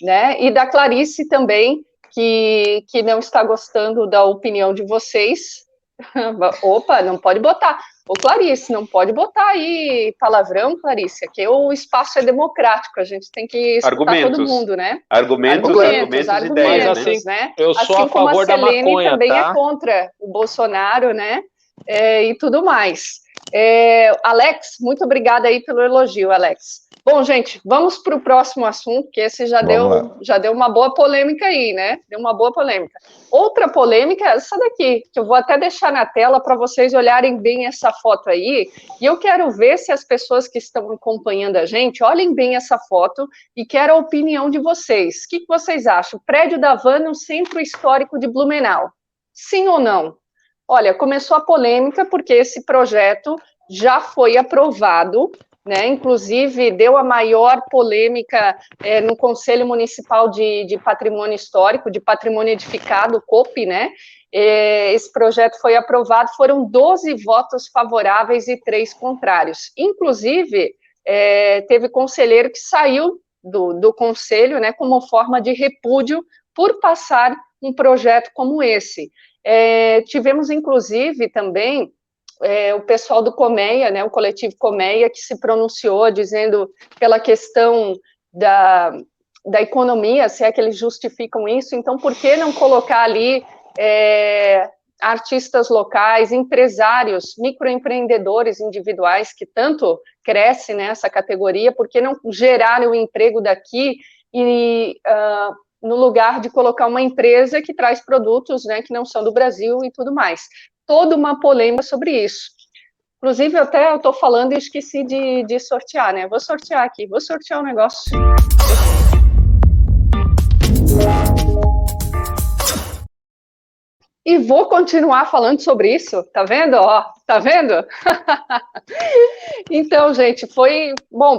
né? E da Clarice também, que não está gostando da opinião de vocês. Opa, não pode botar. Ô, Clarice, não pode botar aí palavrão, Clarice, aqui o espaço é democrático, a gente tem que escutar todo mundo, né? Argumentos, ideias, assim, né? Eu sou assim a favor da maconha, também tá? é contra o Bolsonaro, né? E tudo mais. Alex, muito obrigada aí pelo elogio, Alex. Bom, gente, vamos para o próximo assunto, que esse já deu uma boa polêmica aí, né? Deu uma boa polêmica. Outra polêmica é essa daqui, que eu vou até deixar na tela para vocês olharem bem essa foto aí, e eu quero ver se as pessoas que estão acompanhando a gente olhem bem essa foto e quero a opinião de vocês. O que vocês acham? Prédio da Van no Centro Histórico de Blumenau. Sim ou não? Olha, começou a polêmica porque esse projeto já foi aprovado, né? Inclusive deu a maior polêmica no Conselho Municipal de Patrimônio Histórico, de Patrimônio Edificado, o COP, né? Esse projeto foi aprovado, foram 12 votos favoráveis e 3 contrários. Inclusive, teve conselheiro que saiu do conselho, né, como forma de repúdio por passar um projeto como esse. Tivemos, inclusive, também o pessoal do Colmeia, né, o coletivo Colmeia, que se pronunciou dizendo pela questão da economia, se é que eles justificam isso, então por que não colocar ali artistas locais, empresários, microempreendedores individuais, que tanto cresce nessa categoria, por que não gerar o emprego daqui e no lugar de colocar uma empresa que traz produtos, né, que não são do Brasil e tudo mais. Toda uma polêmica sobre isso. Inclusive, até eu estou falando e esqueci de sortear, né? Vou sortear aqui, vou sortear um negócio. E vou continuar falando sobre isso, tá vendo? Ó, tá vendo? Então, gente,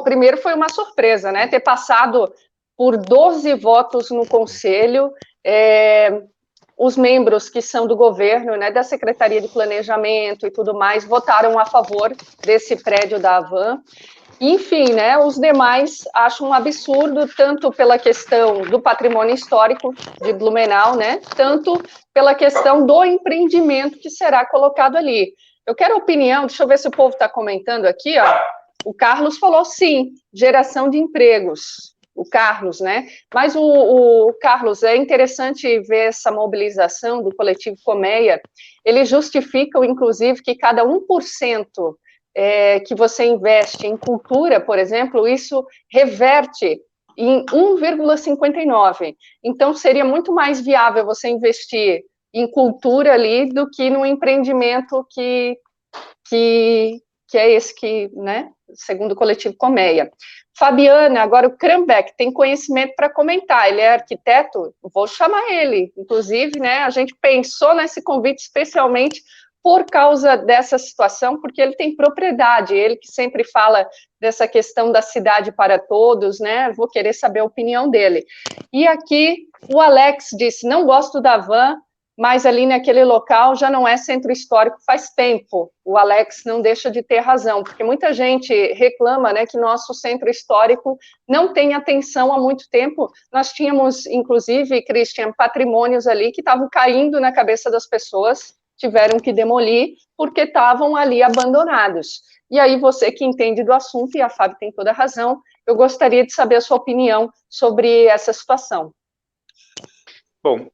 primeiro foi uma surpresa, né? Ter passado por 12 votos no Conselho, os membros que são do governo, né, da Secretaria de Planejamento e tudo mais, votaram a favor desse prédio da Havan. Enfim, né, os demais acham um absurdo, tanto pela questão do patrimônio histórico de Blumenau, né, tanto pela questão do empreendimento que será colocado ali. Eu quero a opinião, deixa eu ver se o povo está comentando aqui, ó. O Carlos falou sim, geração de empregos. O Carlos, né? Mas o Carlos, é interessante ver essa mobilização do coletivo Colmeia. Eles justificam, inclusive, que cada 1% que você investe em cultura, por exemplo, isso reverte em 1,59. Então, seria muito mais viável você investir em cultura ali do que no empreendimento que é esse que, né, segundo o coletivo Colmeia. Fabiana, agora o Krambeck tem conhecimento para comentar, ele é arquiteto, vou chamar ele, inclusive, né, a gente pensou nesse convite especialmente por causa dessa situação, porque ele tem propriedade, ele que sempre fala dessa questão da cidade para todos, né, vou querer saber a opinião dele. E aqui o Alex disse, não gosto da Van, mas ali naquele local já não é centro histórico faz tempo. O Alex não deixa de ter razão, porque muita gente reclama, né, que nosso centro histórico não tem atenção há muito tempo. Nós tínhamos, inclusive, Christian, patrimônios ali que estavam caindo na cabeça das pessoas, tiveram que demolir, porque estavam ali abandonados. E aí você que entende do assunto, e a Fábio tem toda a razão, Eu gostaria de saber a sua opinião sobre essa situação. Bom,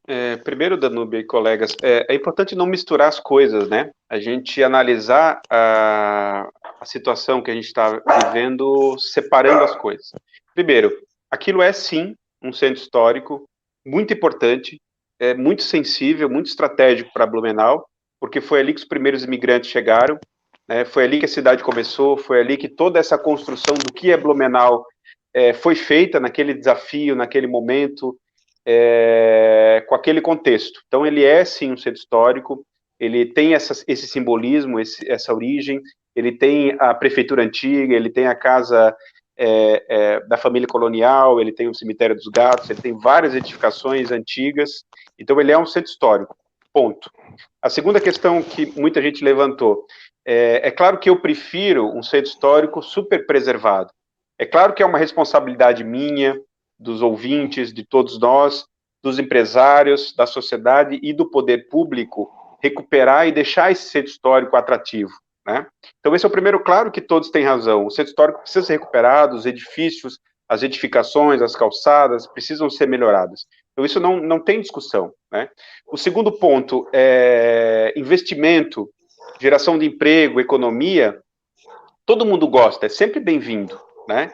primeiro, Danúbia e colegas, é importante não misturar as coisas, né? A gente analisar a situação que a gente está vivendo separando as coisas. Primeiro, aquilo é sim um centro histórico muito importante, muito sensível, muito estratégico para Blumenau, porque foi ali que os primeiros imigrantes chegaram, né? Foi ali que a cidade começou, foi ali que toda essa construção do que é Blumenau foi feita naquele desafio, naquele momento, com aquele contexto. Então, ele é, sim, um centro histórico, ele tem esse simbolismo, essa origem, ele tem a prefeitura antiga, ele tem a casa da família colonial, ele tem o cemitério dos gatos, ele tem várias edificações antigas, então ele é um centro histórico, ponto. A segunda questão que muita gente levantou, é claro que eu prefiro um centro histórico super preservado, é claro que é uma responsabilidade minha, dos ouvintes, de todos nós, dos empresários, da sociedade e do poder público, recuperar e deixar esse centro histórico atrativo, né? Então, esse é o primeiro, claro que todos têm razão, o centro histórico precisa ser recuperado, os edifícios, as edificações, as calçadas, precisam ser melhoradas. Então, isso não tem discussão, né? O segundo ponto é investimento, geração de emprego, economia, todo mundo gosta, é sempre bem-vindo, né?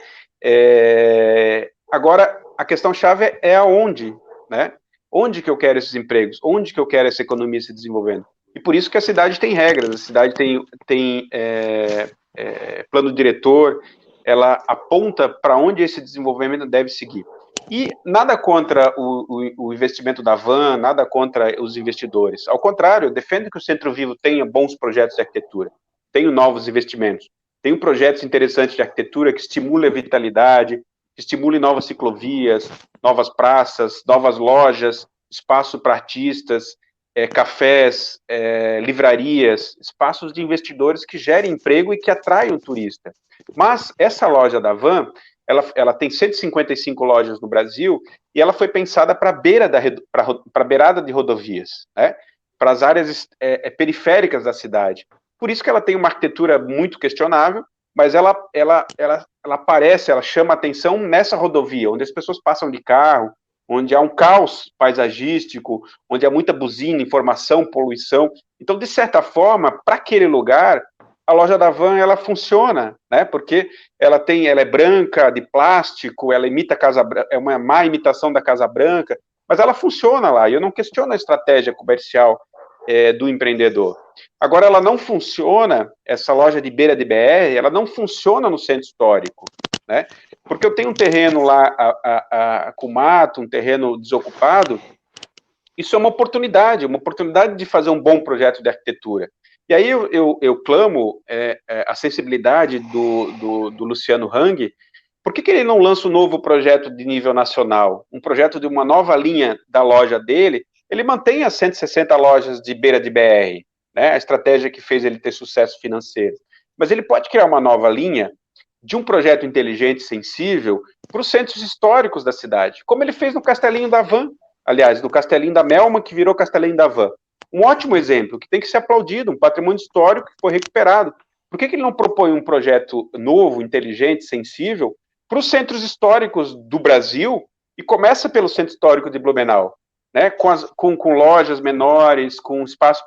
Agora, a questão-chave é aonde, né? Onde que eu quero esses empregos? Onde que eu quero essa economia se desenvolvendo? E por isso que a cidade tem regras, a cidade tem plano diretor, ela aponta para onde esse desenvolvimento deve seguir. E nada contra o investimento da Van, nada contra os investidores. Ao contrário, eu defendo que o Centro Vivo tenha bons projetos de arquitetura, tenha novos investimentos, tenha projetos interessantes de arquitetura que estimulem a vitalidade, que estimule novas ciclovias, novas praças, novas lojas, espaço para artistas, cafés, livrarias, espaços de investidores que gerem emprego e que atraiam o turista. Mas essa loja da Van, ela tem 155 lojas no Brasil e ela foi pensada para beirada de rodovias, né? Para as áreas periféricas da cidade. Por isso que ela tem uma arquitetura muito questionável, mas ela aparece, ela chama atenção nessa rodovia, onde as pessoas passam de carro, onde há um caos paisagístico, onde há muita buzina, informação, poluição. Então, de certa forma, para aquele lugar, a loja da Van, ela funciona, né? Porque ela é branca, de plástico, ela imita é uma má imitação da Casa Branca, mas ela funciona lá, e eu não questiono a estratégia comercial do empreendedor. Agora, ela não funciona, essa loja de beira de BR, ela não funciona no centro histórico, né? Porque eu tenho um terreno lá com mato, um terreno desocupado, isso é uma oportunidade de fazer um bom projeto de arquitetura. E aí eu clamo a sensibilidade do Luciano Hang. Por que ele não lança um novo projeto de nível nacional? Um projeto de uma nova linha da loja dele. Ele mantém as 160 lojas de beira de BR, né? A estratégia que fez ele ter sucesso financeiro. Mas ele pode criar uma nova linha de um projeto inteligente, sensível, para os centros históricos da cidade, como ele fez no Castelinho da Van, aliás, no Castelinho da Melma, que virou Castelinho da Van. Um ótimo exemplo, que tem que ser aplaudido, um patrimônio histórico que foi recuperado. Por que ele não propõe um projeto novo, inteligente, sensível, para os centros históricos do Brasil, e começa pelo Centro Histórico de Blumenau, né, com lojas menores, com espaço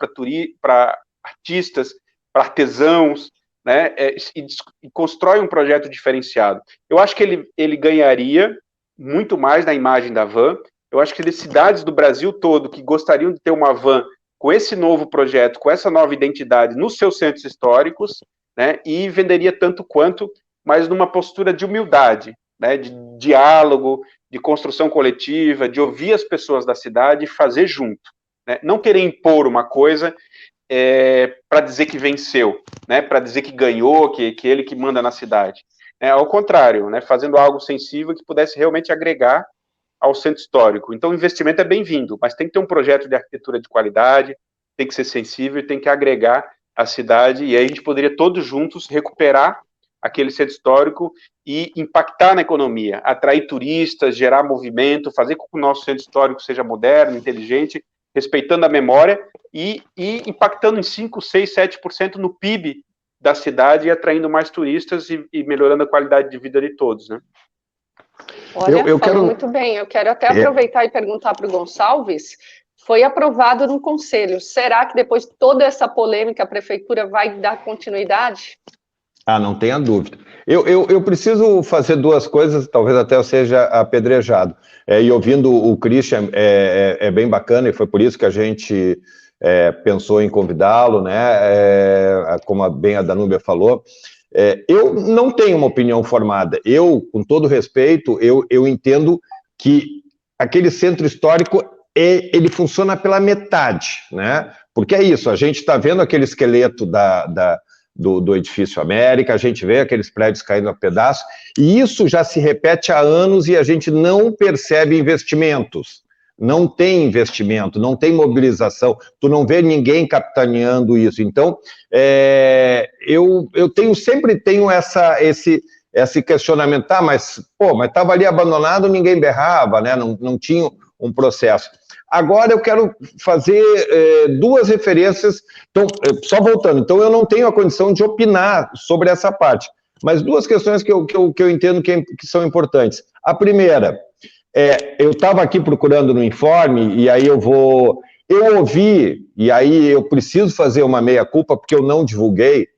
para artistas, para artesãos, né, e constrói um projeto diferenciado. Eu acho que ele ganharia muito mais na imagem da Van. Eu acho que de cidades do Brasil todo que gostariam de ter uma Van com esse novo projeto, com essa nova identidade nos seus centros históricos, né, e venderia tanto quanto, mas numa postura de humildade, né, de diálogo, de construção coletiva, de ouvir as pessoas da cidade e fazer junto, né, não querer impor uma coisa para dizer que venceu, né, para dizer que ganhou, que ele que manda na cidade. Ao contrário, né, fazendo algo sensível que pudesse realmente agregar ao centro histórico. Então, o investimento é bem-vindo, mas tem que ter um projeto de arquitetura de qualidade, tem que ser sensível, tem que agregar a cidade, e aí a gente poderia todos juntos recuperar aquele centro histórico e impactar na economia, atrair turistas, gerar movimento, fazer com que o nosso centro histórico seja moderno, inteligente, respeitando a memória e impactando em 5%, 6%, 7% no PIB da cidade e atraindo mais turistas e melhorando a qualidade de vida de todos, né? Olha, eu quero muito bem. Eu quero até aproveitar e perguntar para o Gonçalves. Foi aprovado no Conselho. Será que depois de toda essa polêmica a Prefeitura vai dar continuidade? Ah, não tenha dúvida. Eu preciso fazer duas coisas, talvez até eu seja apedrejado. E ouvindo o Christian é bem bacana, e foi por isso que a gente pensou em convidá-lo, né? Como bem a Danúbia falou. Eu não tenho uma opinião formada. Eu, com todo respeito, eu entendo que aquele centro histórico ele funciona pela metade, né? Porque é isso, a gente está vendo aquele esqueleto do Edifício América, a gente vê aqueles prédios caindo a pedaço, e isso já se repete há anos e a gente não percebe investimentos. Não tem investimento, não tem mobilização, tu não vê ninguém capitaneando isso. Então, eu sempre tenho esse questionamento, tá, mas estava ali abandonado, ninguém berrava, né? Não tinha um processo. Agora eu quero fazer duas referências, então, só voltando, então eu não tenho a condição de opinar sobre essa parte, mas duas questões que eu entendo que são importantes. A primeira, eu estava aqui procurando no informe, e aí eu ouvi, e aí eu preciso fazer uma meia-culpa, porque eu não divulguei,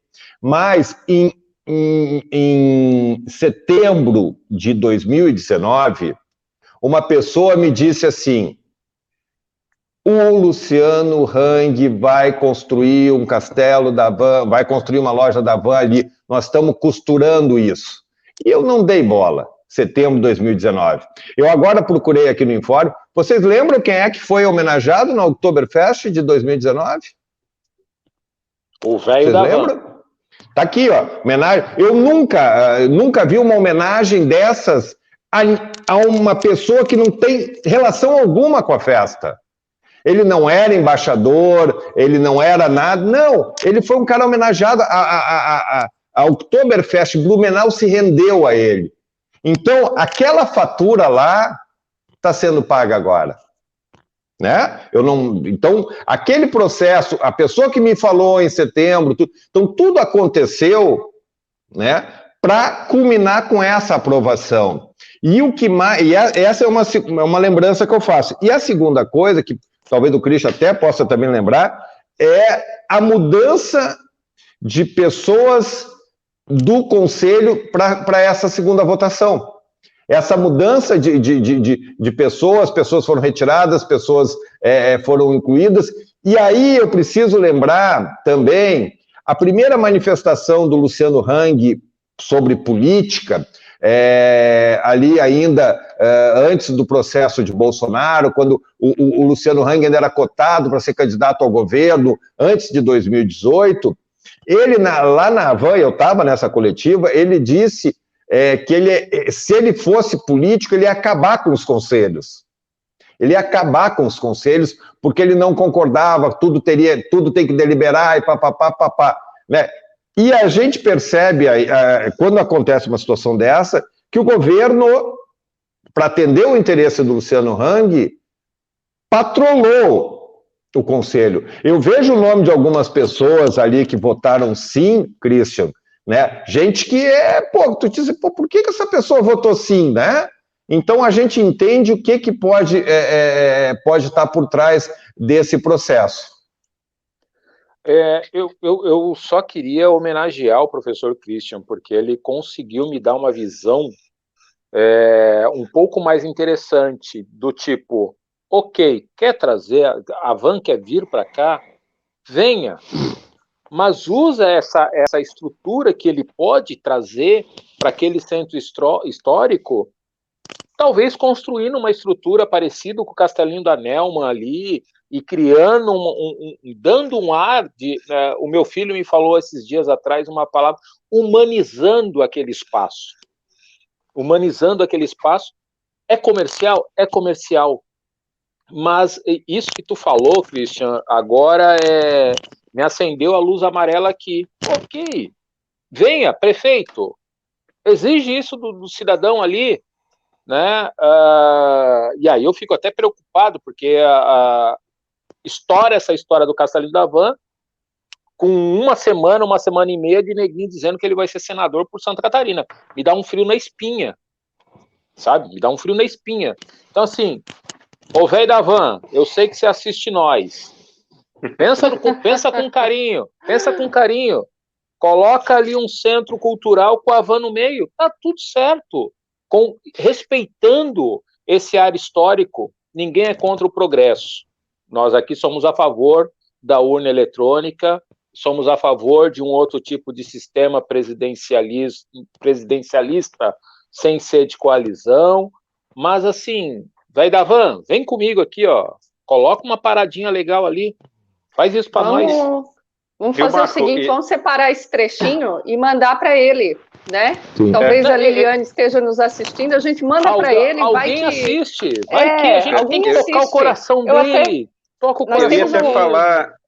mas em setembro de 2019, uma pessoa me disse assim: o Luciano Hang vai construir um castelo da Van, vai construir uma loja da Van ali, nós estamos costurando isso. E eu não dei bola, setembro de 2019. Eu agora procurei aqui no informe, vocês lembram quem é que foi homenageado no Oktoberfest de 2019? O velho da Van. Tá aqui, ó, homenagem. Eu nunca vi uma homenagem dessas a uma pessoa que não tem relação alguma com a festa. Ele não era embaixador, ele não era nada, não, ele foi um cara homenageado, a Oktoberfest, Blumenau se rendeu a ele. Então, aquela fatura lá está sendo paga agora. Né? Então, aquele processo, a pessoa que me falou em setembro, então tudo aconteceu, né, para culminar com essa aprovação. E o que mais, essa é uma lembrança que eu faço. E a segunda coisa, que talvez o Christian até possa também lembrar, é a mudança de pessoas do Conselho para essa segunda votação. Essa mudança de pessoas foram retiradas, pessoas foram incluídas, e aí eu preciso lembrar também a primeira manifestação do Luciano Hang sobre política, ali ainda antes do processo de Bolsonaro, quando o Luciano Hang ainda era cotado para ser candidato ao governo, antes de 2018, ele, lá na Havan, eu estava nessa coletiva, ele disse que se ele fosse político, ele ia acabar com os conselhos. Ele ia acabar com os conselhos, porque ele não concordava, tudo tem que deliberar e papapá, né? E a gente percebe, quando acontece uma situação dessa, que o governo, para atender o interesse do Luciano Hang, patrolou o Conselho. Eu vejo o nome de algumas pessoas ali que votaram sim, Christian, né? Gente que tu diz, por que essa pessoa votou sim, né? Então a gente entende o que pode estar por trás desse processo. Eu só queria homenagear o professor Christian, porque ele conseguiu me dar uma visão um pouco mais interessante, do tipo, ok, quer trazer, a Van quer vir para cá, venha, mas usa essa estrutura que ele pode trazer para aquele centro histórico, talvez construindo uma estrutura parecida com o Castelinho da Nelma ali, e criando, dando um ar de... o meu filho me falou esses dias atrás uma palavra, humanizando aquele espaço. Humanizando aquele espaço. É comercial? É comercial. Mas isso que tu falou, Christian, agora me acendeu a luz amarela aqui. Ok, venha, prefeito, exige isso do cidadão ali, né? E aí eu fico até preocupado, porque essa história do Castelinho da Van com uma semana e meia de neguinho dizendo que ele vai ser senador por Santa Catarina. Me dá um frio na espinha, sabe? Me dá um frio na espinha. Então, assim, ô velho da van, eu sei que você assiste nós. Pensa com carinho. Coloca ali um centro cultural com a van no meio. Tá tudo certo. Respeitando esse ar histórico, ninguém é contra o progresso. Nós aqui somos a favor da urna eletrônica, somos a favor de um outro tipo de sistema presidencialista sem ser de coalizão, mas assim, velho da van, vem comigo aqui, ó, coloca uma paradinha legal ali, faz isso para nós. Vamos fazer o seguinte, vamos separar esse trechinho e mandar para ele, né? Sim. Talvez a Liliane esteja nos assistindo, a gente manda para ele. Alguém assiste, vai que a gente tem que tocar o coração dele. Toca o coração.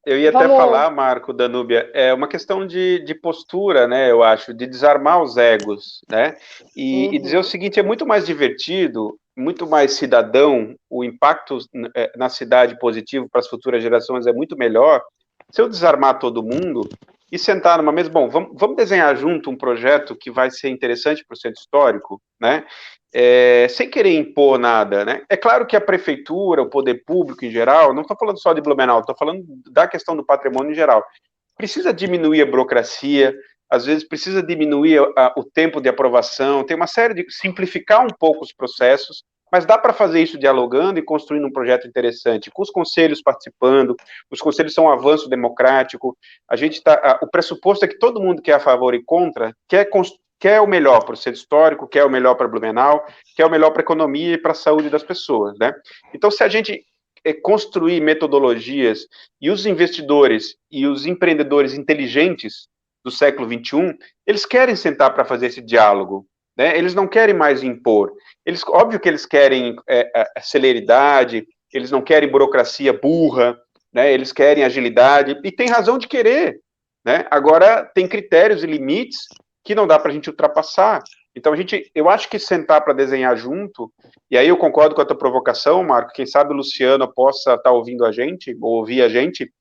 Eu ia até falar, Marco, Danúbia, é uma questão de postura, né, eu acho, de desarmar os egos, né, e dizer o seguinte, é muito mais divertido, muito mais cidadão, o impacto na cidade positivo para as futuras gerações é muito melhor, se eu desarmar todo mundo e sentar numa mesa, bom, vamos desenhar junto um projeto que vai ser interessante para o centro histórico, né, sem querer impor nada, né? É claro que a prefeitura, o poder público em geral, não estou falando só de Blumenau, estou falando da questão do patrimônio em geral, precisa diminuir a burocracia, às vezes precisa diminuir o tempo de aprovação, tem uma série de simplificar um pouco os processos, mas dá para fazer isso dialogando e construindo um projeto interessante, com os conselhos participando, os conselhos são um avanço democrático, o pressuposto é que todo mundo que é a favor e contra quer o melhor para o centro histórico, quer o melhor para Blumenau, quer o melhor para a economia e para a saúde das pessoas, né? Então, se a gente construir metodologias e os investidores e os empreendedores inteligentes do século XXI, eles querem sentar para fazer esse diálogo, né? Eles não querem mais impor. Óbvio que eles querem celeridade, eles não querem burocracia burra, né? Eles querem agilidade, e tem razão de querer, né? Agora, tem critérios e limites que não dá para a gente ultrapassar. Então, eu acho que sentar para desenhar junto, e aí eu concordo com a tua provocação, Marco, quem sabe o Luciano possa estar ouvindo a gente, ou ouvir a gente,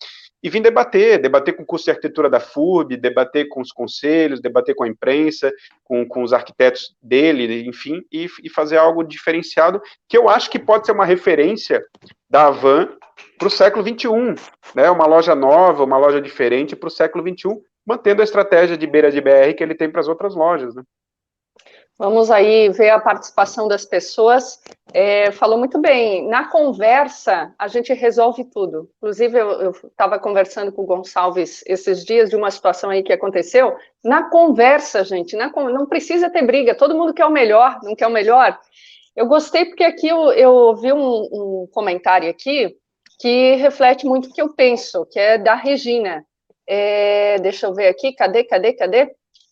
e vir debater com o curso de arquitetura da FURB, debater com os conselhos, debater com a imprensa, com os arquitetos dele, enfim, e fazer algo diferenciado, que eu acho que pode ser uma referência da Havan para o século XXI, né? Uma loja nova, uma loja diferente para o século XXI, mantendo a estratégia de beira de BR que ele tem para as outras lojas, né? Vamos aí ver a participação das pessoas. Falou muito bem, na conversa a gente resolve tudo. Inclusive, eu estava conversando com o Gonçalves esses dias de uma situação aí que aconteceu. Na conversa, gente, não precisa ter briga, todo mundo quer o melhor, não quer o melhor. Eu gostei porque aqui eu vi um comentário aqui que reflete muito o que eu penso, que é da Regina. Deixa eu ver aqui, cadê?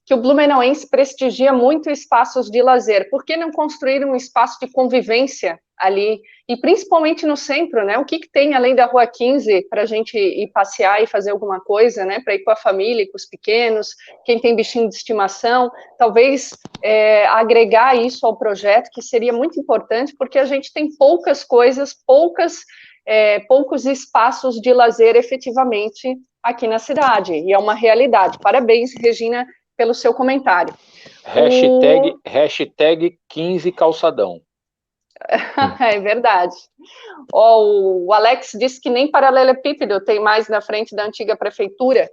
Que o blumenauense prestigia muito espaços de lazer. Por que não construir um espaço de convivência ali? E principalmente no centro, né? O que tem além da Rua 15 para a gente ir passear e fazer alguma coisa, né? Para ir com a família, com os pequenos, quem tem bichinho de estimação, talvez agregar isso ao projeto, que seria muito importante, porque a gente tem poucas coisas, poucos espaços de lazer efetivamente aqui na cidade, e é uma realidade. Parabéns, Regina, pelo seu comentário. Hashtag 15 calçadão. É verdade. O Alex disse que nem paralelepípedo tem mais na frente da antiga prefeitura,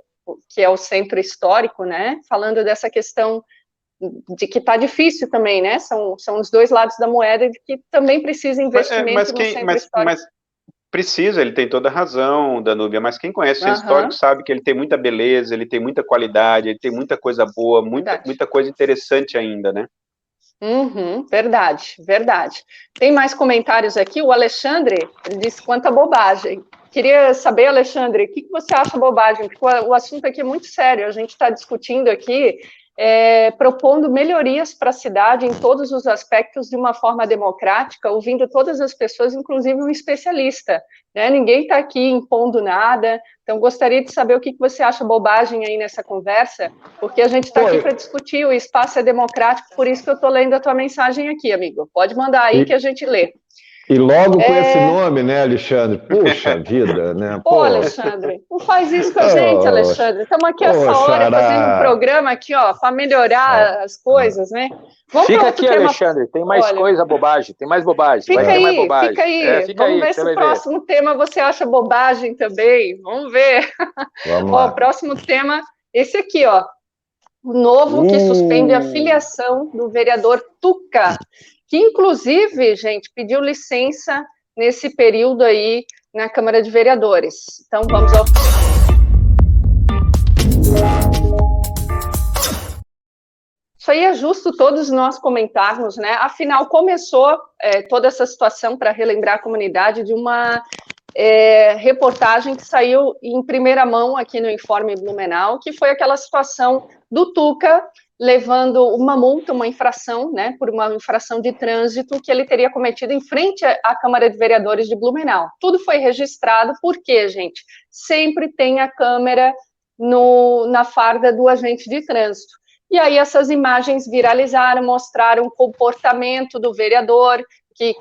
que é o centro histórico, né? Falando dessa questão de que está difícil também, né? São os dois lados da moeda, de que também precisa investimento no centro histórico. Precisa, ele tem toda a razão, Danúbia, mas quem conhece o centro histórico sabe que ele tem muita beleza, ele tem muita qualidade, ele tem muita coisa boa, muita coisa interessante ainda, né? Verdade. Tem mais comentários aqui, o Alexandre, ele disse quanta bobagem. Queria saber, Alexandre, o que você acha bobagem? Porque o assunto aqui é muito sério, a gente está discutindo aqui, propondo melhorias para a cidade em todos os aspectos de uma forma democrática, ouvindo todas as pessoas, inclusive um especialista, né? Ninguém está aqui impondo nada, então gostaria de saber o que você acha bobagem aí nessa conversa, porque a gente está aqui para discutir, o espaço é democrático, por isso que eu estou lendo a tua mensagem aqui, amigo. Pode mandar aí que a gente lê. E logo com esse nome, né, Alexandre? Puxa vida, né? Ô, Alexandre, não faz isso com a gente, Alexandre. Estamos aqui essa hora fazendo um programa aqui, ó, para melhorar as coisas, né? Vamos fica aqui, tema... Alexandre, tem mais coisa, bobagem, tem mais bobagem. Fica vai aí, mais bobagem. Fica aí. Vamos ver se o próximo tema você acha bobagem também. Vamos ver. Vamos lá. Ó, o próximo tema, esse aqui, ó. O novo que suspende a filiação do vereador Tuca, que inclusive, gente, pediu licença nesse período aí na Câmara de Vereadores. Então, vamos ao... Isso aí é justo todos nós comentarmos, né? Afinal, começou toda essa situação, para relembrar a comunidade, de uma reportagem que saiu em primeira mão aqui no Informe Blumenau, que foi aquela situação do Tuca levando uma multa, uma infração, né, por uma infração de trânsito que ele teria cometido em frente à Câmara de Vereadores de Blumenau. Tudo foi registrado, porque, gente, sempre tem a câmera na farda do agente de trânsito. E aí essas imagens viralizaram, mostraram o comportamento do vereador, que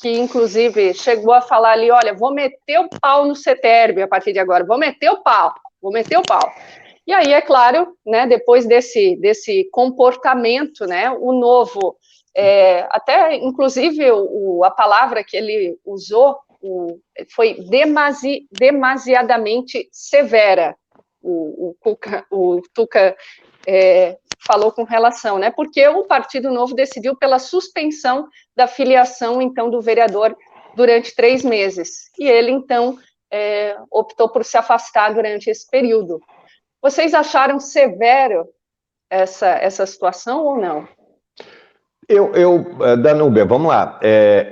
inclusive chegou a falar ali, olha, vou meter o pau no CETERB a partir de agora, vou meter o pau. E aí, é claro, né, depois desse comportamento, né, o novo, até inclusive a palavra que ele usou foi demasiadamente severa, o Tuca falou com relação, né, porque o Partido Novo decidiu pela suspensão da filiação, então, do vereador durante 3 meses, e ele, então, optou por se afastar durante esse período. Vocês acharam severo essa situação ou não? Danúbia, vamos lá.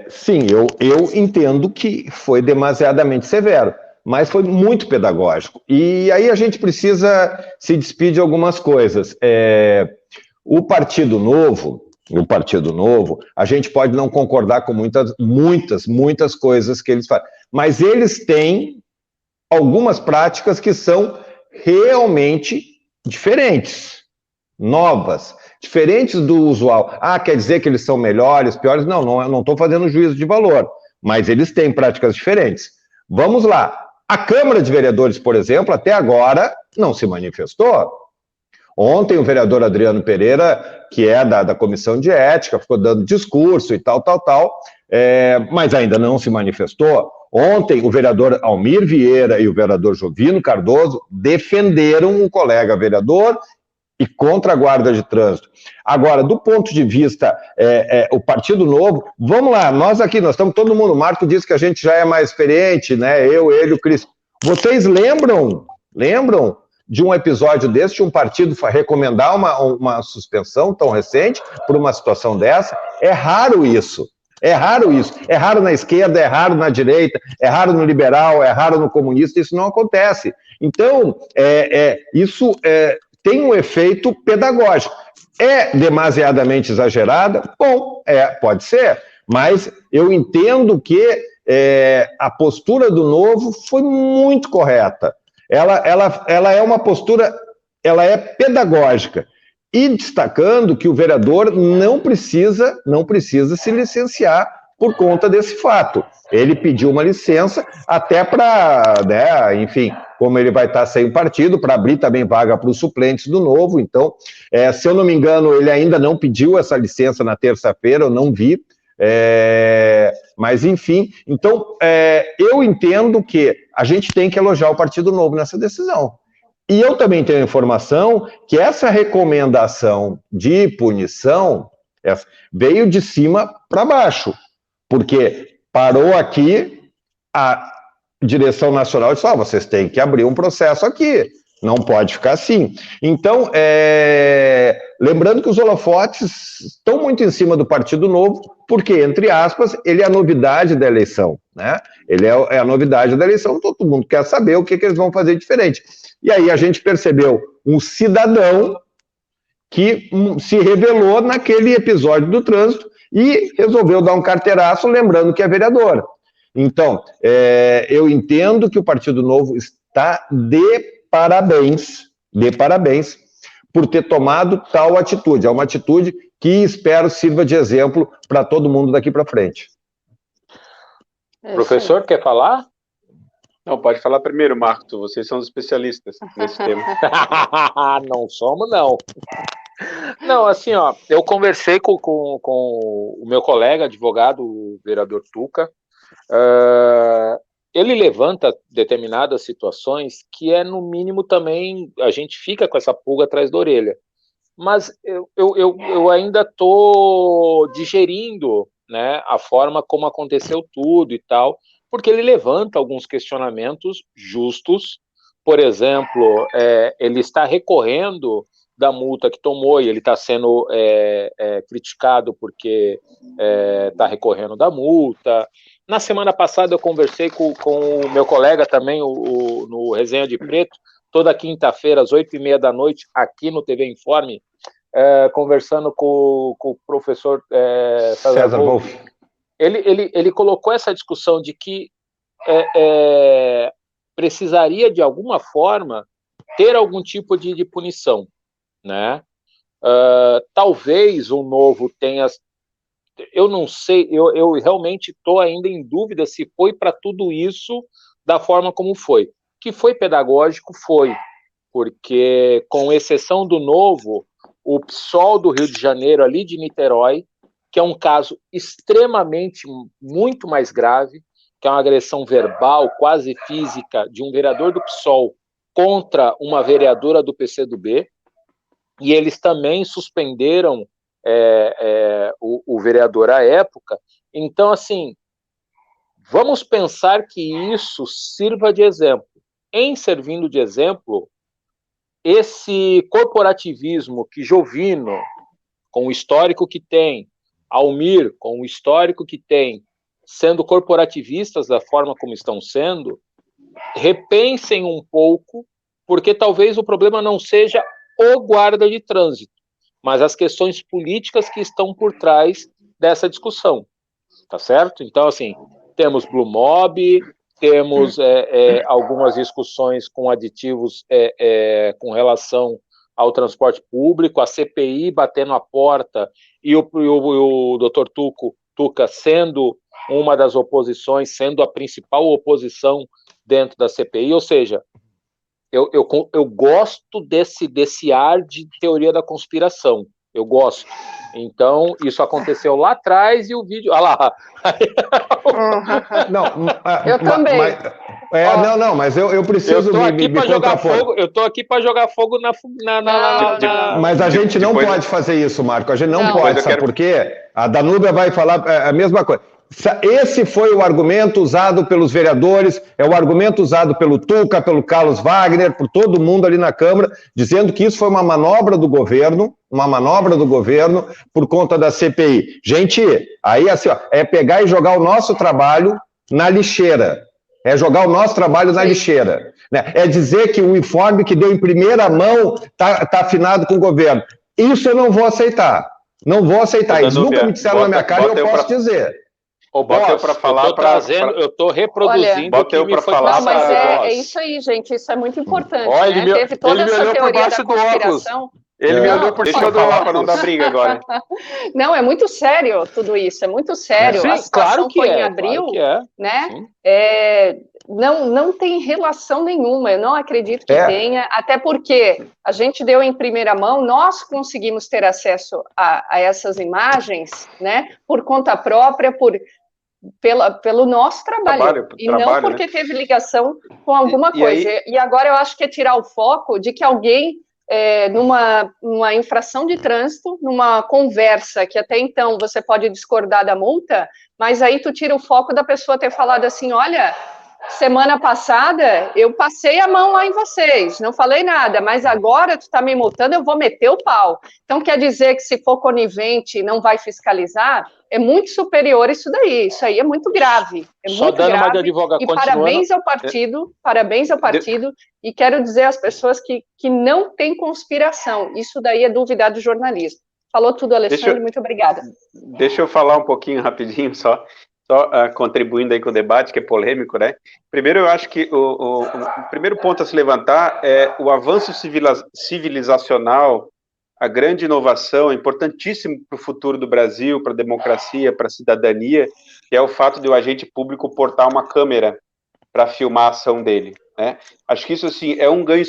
Sim, eu entendo que foi demasiadamente severo, mas foi muito pedagógico. E aí a gente precisa se despedir de algumas coisas. O Partido Novo, a gente pode não concordar com muitas coisas que eles fazem, mas eles têm algumas práticas que são realmente diferentes, novas, diferentes do usual. Quer dizer que eles são melhores, piores? Não estou fazendo juízo de valor, mas eles têm práticas diferentes. Vamos lá. A Câmara de Vereadores, por exemplo, até agora não se manifestou. Ontem o vereador Adriano Pereira, que é da Comissão de Ética, ficou dando discurso e tal, mas ainda não se manifestou. Ontem, o vereador Almir Vieira e o vereador Jovino Cardoso defenderam o colega vereador e contra a guarda de trânsito. Agora, do ponto de vista o Partido Novo, vamos lá, nós estamos todo mundo, o Marco disse que a gente já é mais experiente, né? Eu, ele, o Cris. Vocês lembram de um episódio desse, de um partido recomendar uma suspensão tão recente por uma situação dessa? É raro isso. É raro na esquerda, é raro na direita, é raro no liberal, é raro no comunista, isso não acontece. Então, isso tem um efeito pedagógico. É demasiadamente exagerada? Bom, pode ser, mas eu entendo que a postura do Novo foi muito correta. Ela é uma postura, ela é pedagógica. E destacando que o vereador não precisa se licenciar por conta desse fato. Ele pediu uma licença até para, né, enfim, como ele vai estar sem o partido, para abrir também vaga para os suplentes do Novo. Então, se eu não me engano, ele ainda não pediu essa licença na terça-feira, eu não vi. Mas, enfim, então, eu entendo que a gente tem que elogiar o Partido Novo nessa decisão. E eu também tenho informação que essa recomendação de punição veio de cima para baixo, porque parou aqui, a direção nacional disse, vocês têm que abrir um processo aqui, não pode ficar assim. Então, lembrando que os holofotes estão muito em cima do Partido Novo, porque, entre aspas, ele é a novidade da eleição, né? Ele é a novidade da eleição, todo mundo quer saber o que eles vão fazer diferente. E aí a gente percebeu um cidadão que se revelou naquele episódio do trânsito e resolveu dar um carteiraço, lembrando que é vereador. Então, eu entendo que o Partido Novo está de parabéns por ter tomado tal atitude. É uma atitude que espero sirva de exemplo para todo mundo daqui para frente. Professor, quer falar? Não, pode falar primeiro, Marco, vocês são os especialistas nesse tema. Não somos, não. Não, assim, ó, eu conversei com o meu colega advogado, o vereador Tuca. Ele levanta determinadas situações que no mínimo também a gente fica com essa pulga atrás da orelha. Mas eu ainda estou digerindo, né, a forma como aconteceu tudo e tal, porque ele levanta alguns questionamentos justos. Por exemplo, ele está recorrendo da multa que tomou e ele está sendo criticado porque está recorrendo da multa. Na semana passada eu conversei com o meu colega também, no Resenha de Preto, toda quinta-feira, às 8h30 da noite, aqui no TV Informe, conversando com o professor César Wolff. Ele colocou essa discussão de que precisaria, de alguma forma, ter algum tipo de punição, né? Talvez o novo tenha... Eu não sei, eu realmente estou ainda em dúvida se foi para tudo isso da forma como foi. Que foi pedagógico, foi, porque, com exceção do novo, o PSOL do Rio de Janeiro, ali de Niterói, que é um caso extremamente, muito mais grave, que é uma agressão verbal, quase física, de um vereador do PSOL contra uma vereadora do PCdoB, e eles também suspenderam o vereador à época. Então, assim, vamos pensar que isso sirva de exemplo. Em servindo de exemplo, esse corporativismo que Jovino, com o histórico que tem, Almir, com o histórico que tem, sendo corporativistas da forma como estão sendo, repensem um pouco, porque talvez o problema não seja o guarda de trânsito, mas as questões políticas que estão por trás dessa discussão, tá certo? Então, assim, temos Blue Mob, temos algumas discussões com aditivos com relação ao transporte público, a CPI batendo a porta e o doutor Tuca sendo uma das oposições, sendo a principal oposição dentro da CPI, ou seja, eu gosto desse ar de teoria da conspiração, eu gosto. Então, isso aconteceu lá atrás e o vídeo... Olha lá. Não, eu também. Mas eu preciso me contrapor. Eu estou aqui para jogar fogo na... Mas a gente não pode fazer isso, Marco. A gente não pode, sabe por quê? A Danúbia vai falar a mesma coisa. Esse foi o argumento usado pelos vereadores, é o argumento usado pelo Tuca, pelo Carlos Wagner, por todo mundo ali na Câmara, dizendo que isso foi uma manobra do governo por conta da CPI. Gente, aí assim, ó, é pegar e jogar o nosso trabalho na lixeira. É jogar o nosso trabalho na lixeira. Né? É dizer que o informe que deu em primeira mão está afinado com o governo. Isso eu não vou aceitar. Não vou aceitar. Eles nunca me disseram na minha cara e eu posso dizer. Bota para falar, eu estou reproduzindo o que me foi passado. Mas é isso aí, gente, isso é muito importante. Olha, né? Teve toda essa teoria da conspiração. Ele me olhou por cima do óculos para não dar briga agora. Não, é muito sério tudo isso, é muito sério. Sim, a situação claro que foi em abril, né? Não tem relação nenhuma, eu não acredito que tenha, até porque a gente deu em primeira mão, nós conseguimos ter acesso a essas imagens, né? Por conta própria, pelo nosso trabalho e não porque teve ligação com alguma coisa. E agora eu acho que é tirar o foco de que alguém, numa infração de trânsito, numa conversa que até então você pode discordar da multa, mas aí tu tira o foco da pessoa ter falado assim, olha, semana passada eu passei a mão lá em vocês, não falei nada, mas agora tu tá me multando, eu vou meter o pau. Então quer dizer que se for conivente não vai fiscalizar? É muito superior isso daí, isso aí é muito grave. Só dando uma de advogado, e parabéns ao partido, e quero dizer às pessoas que não tem conspiração, isso daí é duvidar do jornalismo. Falou tudo, Alexandre, muito obrigada. Deixa eu falar um pouquinho rapidinho só contribuindo aí com o debate, que é polêmico, né? Primeiro, eu acho que o primeiro ponto a se levantar é o avanço civilizacional a grande inovação, é importantíssimo para o futuro do Brasil, para a democracia, para a cidadania, que é o fato de o agente público portar uma câmera para filmar a ação dele, né? Acho que isso, assim, é um ganho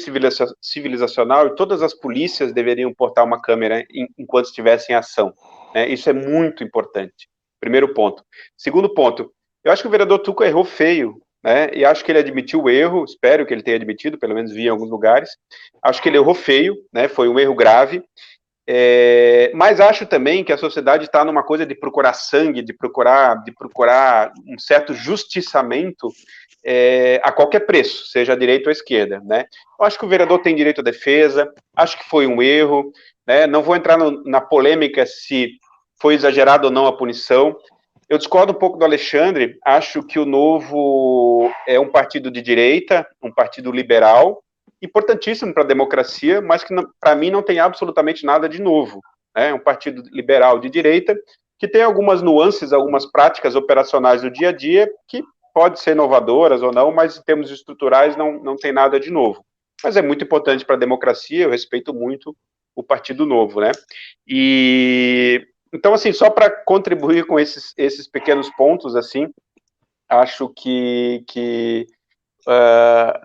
civilizacional, e todas as polícias deveriam portar uma câmera enquanto estivessem em ação, né? Isso é muito importante. Primeiro ponto. Segundo ponto, eu acho que o vereador Tuca errou feio, né? E acho que ele admitiu o erro, espero que ele tenha admitido, pelo menos vi em alguns lugares. Acho que ele errou feio, né? Foi um erro grave. Mas acho também que a sociedade está numa coisa de procurar sangue, de procurar um certo justiçamento a qualquer preço, seja a direita ou a esquerda, né? Eu acho que o vereador tem direito à defesa, acho que foi um erro, né? Não vou entrar na polêmica se foi exagerado ou não a punição. Eu discordo um pouco do Alexandre, acho que o Novo é um partido de direita, um partido liberal, importantíssimo para a democracia, mas que para mim não tem absolutamente nada de novo. É um partido liberal de direita que tem algumas nuances, algumas práticas operacionais do dia a dia que pode ser inovadoras ou não, mas em termos estruturais não tem nada de novo. Mas é muito importante para a democracia, eu respeito muito o Partido Novo, né? Então, assim, só para contribuir com esses pequenos pontos, assim, acho que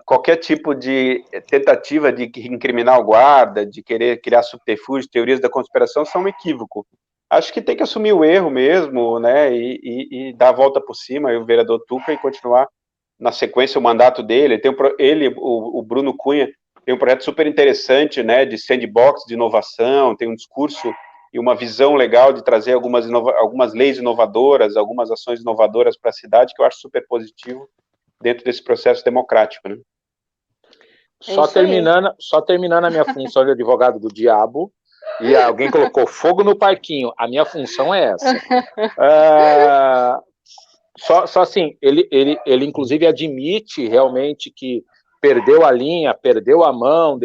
qualquer tipo de tentativa de incriminar o guarda, de querer criar subterfúgios, teorias da conspiração, são um equívoco. Acho que tem que assumir o erro mesmo, né, e dar a volta por cima, e o vereador Tuca, e continuar na sequência o mandato dele. O Bruno Cunha, tem um projeto super interessante, né, de sandbox, de inovação, tem um discurso e uma visão legal de trazer algumas leis inovadoras, algumas ações inovadoras para a cidade, que eu acho super positivo dentro desse processo democrático, né? Só terminando a minha função de advogado do diabo, e alguém colocou fogo no parquinho, a minha função é essa. Só assim, ele inclusive admite realmente que perdeu a linha, perdeu a mão,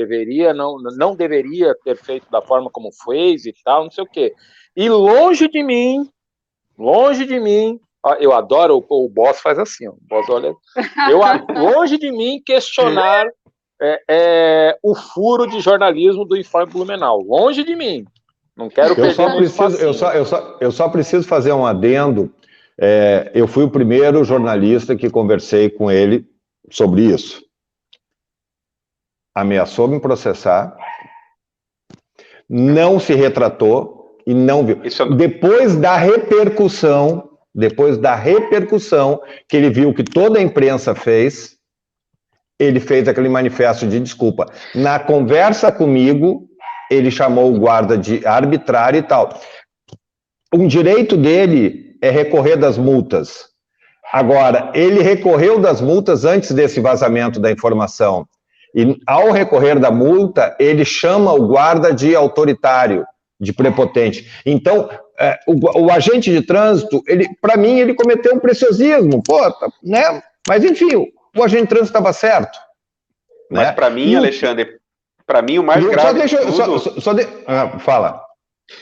não deveria ter feito da forma como fez e tal, não sei o quê. E longe de mim, eu adoro, o boss faz assim, ó, o boss olha, longe de mim questionar o furo de jornalismo do Informe Blumenau, longe de mim, não quero perder meu espacinho. Eu só preciso fazer um adendo. Eu fui o primeiro jornalista que conversei com ele sobre isso. Ameaçou me processar, não se retratou e não viu. Depois da repercussão que ele viu que toda a imprensa fez, ele fez aquele manifesto de desculpa. Na conversa comigo, ele chamou o guarda de arbitrário e tal. Um direito dele é recorrer das multas. Agora, ele recorreu das multas antes desse vazamento da informação. E, ao recorrer da multa, ele chama o guarda de autoritário, de prepotente. Então, o agente de trânsito, para mim, ele cometeu um preciosismo, né? Mas, enfim, o agente de trânsito estava certo. Mas, né? Para mim, Alexandre, para mim, o mais grave fala.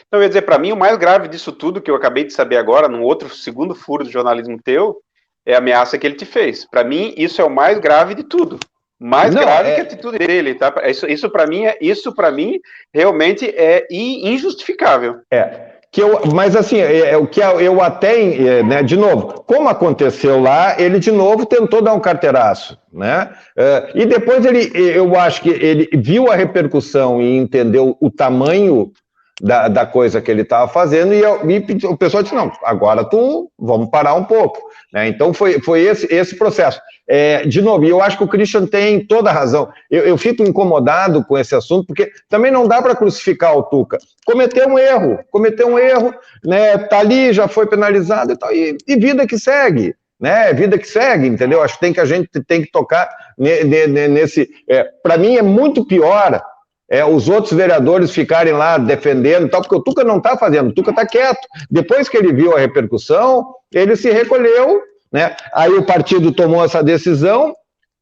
Então, eu ia dizer, para mim, o mais grave disso tudo, que eu acabei de saber agora, num outro segundo furo do jornalismo teu, é a ameaça que ele te fez. Para mim, isso é o mais grave de tudo. Mais grave que a atitude dele, tá? Isso para mim realmente é injustificável. Mas assim, o que eu até, né, de novo, como aconteceu lá, ele de novo tentou dar um carteiraço, né? E depois eu acho que ele viu a repercussão e entendeu o tamanho da coisa que ele estava fazendo, e o pessoal disse, não, agora vamos parar um pouco, né? Então foi esse processo. De novo, e eu acho que o Christian tem toda a razão. Eu fico incomodado com esse assunto, porque também não dá para crucificar o Tuca. Cometeu um erro, né? Tá ali, já foi penalizado e tal, e vida que segue, né? Vida que segue, entendeu? Acho que a gente tem que tocar nesse... Para mim é muito pior os outros vereadores ficarem lá defendendo e tal, porque o Tuca não está fazendo, o Tuca está quieto. Depois que ele viu a repercussão, ele se recolheu, né? Aí o partido tomou essa decisão,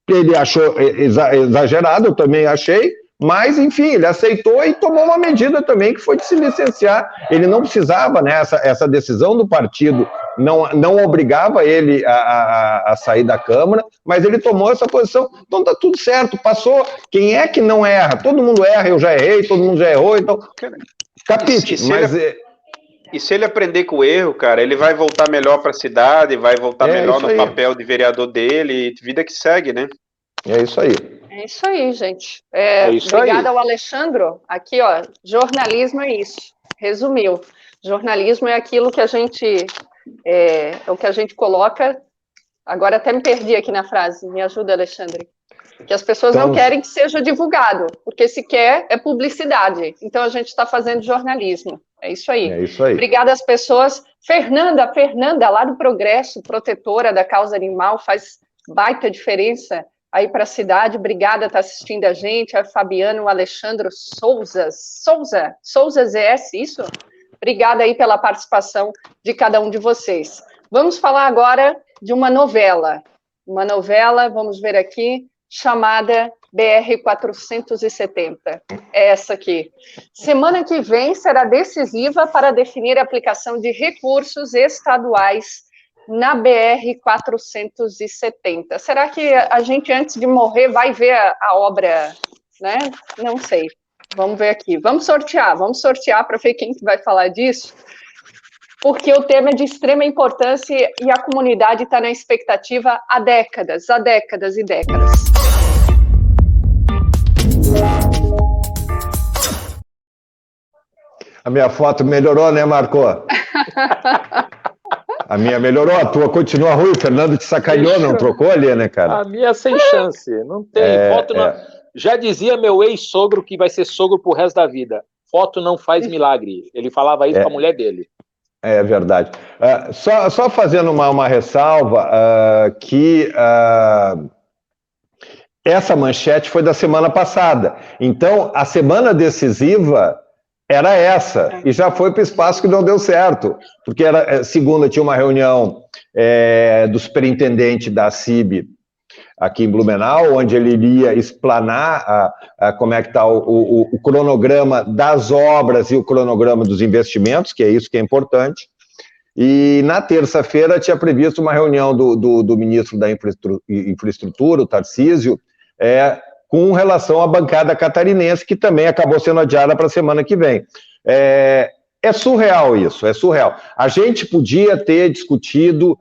que ele achou exagerado, eu também achei, mas, enfim, ele aceitou e tomou uma medida também que foi de se licenciar. Ele não precisava, né, essa decisão do partido não obrigava ele a sair da Câmara, mas ele tomou essa posição. Então tá tudo certo, passou. Quem é que não erra? Todo mundo erra, eu já errei, todo mundo já errou, então... Capite, mas... E se ele aprender com o erro, cara, ele vai voltar melhor para a cidade, vai voltar melhor no papel de vereador dele, vida que segue, né? É isso aí. É isso aí, gente. Obrigada ao Alexandro. Aqui, ó, jornalismo é isso. Resumiu. Jornalismo é aquilo que a gente... É o que a gente coloca... Agora até me perdi aqui na frase. Me ajuda, Alexandre. Que as pessoas não querem que seja divulgado, porque se quer é publicidade. Então a gente está fazendo jornalismo. É isso aí. É isso aí. Obrigada às pessoas. Fernanda, lá do Progresso, protetora da causa animal, faz baita diferença aí para a cidade. Obrigada, está assistindo a gente. A Fabiana, o Alexandre Souza ZS, isso? Obrigada aí pela participação de cada um de vocês. Vamos falar agora de uma novela. Uma novela, vamos ver aqui, chamada BR-470. É essa aqui. Semana que vem será decisiva para definir a aplicação de recursos estaduais na BR-470. Será que a gente, antes de morrer, vai ver a obra, né? Não sei. Vamos ver aqui. Vamos sortear para ver quem que vai falar disso, porque o tema é de extrema importância e a comunidade está na expectativa há décadas e décadas. A minha foto melhorou, né, Marco? A minha melhorou, a tua continua ruim. O Fernando te sacaneou, não trocou ali, né, cara? A minha sem chance, não tem. Foto não... Já dizia meu ex-sogro que vai ser sogro pro resto da vida. Foto não faz milagre. Ele falava isso com a mulher dele. É verdade. Só fazendo uma ressalva, que essa manchete foi da semana passada. Então, a semana decisiva era essa, e já foi para o espaço que não deu certo, porque segunda tinha uma reunião do superintendente da CIB aqui em Blumenau, onde ele iria explanar como é que está o cronograma das obras e o cronograma dos investimentos, que é isso que é importante. E na terça-feira tinha previsto uma reunião do ministro da Infraestrutura, o Tarcísio, com relação à bancada catarinense, que também acabou sendo adiada para a semana que vem. É surreal isso, é surreal. A gente podia ter discutido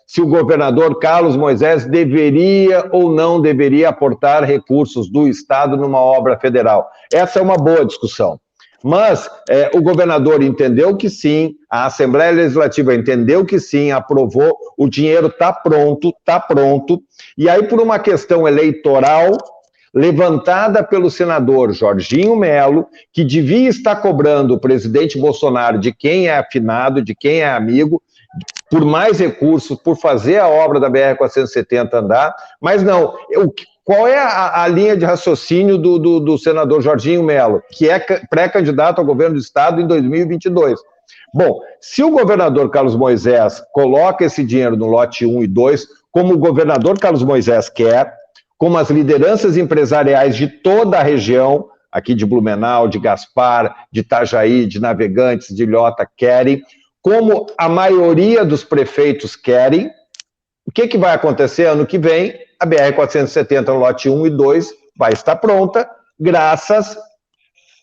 se o governador Carlos Moisés deveria ou não deveria aportar recursos do Estado numa obra federal. Essa é uma boa discussão. Mas o governador entendeu que sim, a Assembleia Legislativa entendeu que sim, aprovou, o dinheiro está pronto, e aí por uma questão eleitoral, levantada pelo senador Jorginho Melo, que devia estar cobrando o presidente Bolsonaro de quem é afinado, de quem é amigo, por mais recursos, por fazer a obra da BR-470 andar, mas não. Qual é a linha de raciocínio do senador Jorginho Melo, que é pré-candidato ao governo do Estado em 2022? Bom, se o governador Carlos Moisés coloca esse dinheiro no lote 1 e 2, como o governador Carlos Moisés quer, como as lideranças empresariais de toda a região, aqui de Blumenau, de Gaspar, de Itajaí, de Navegantes, de Ilhota, querem, como a maioria dos prefeitos querem, o que vai acontecer ano que vem? A BR-470 no lote 1 e 2 vai estar pronta, graças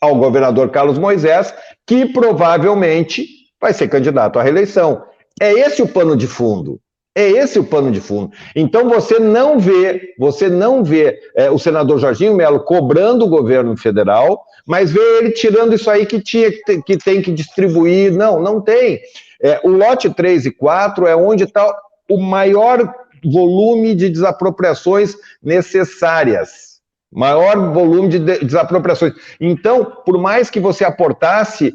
ao governador Carlos Moisés, que provavelmente vai ser candidato à reeleição. É esse o pano de fundo. Então você não vê o senador Jorginho Melo cobrando o governo federal, mas vê ele tirando isso aí que tem que distribuir. Não tem. O lote 3 e 4 é onde está o maior volume de desapropriações necessárias. Maior volume de desapropriações. Então, por mais que você aportasse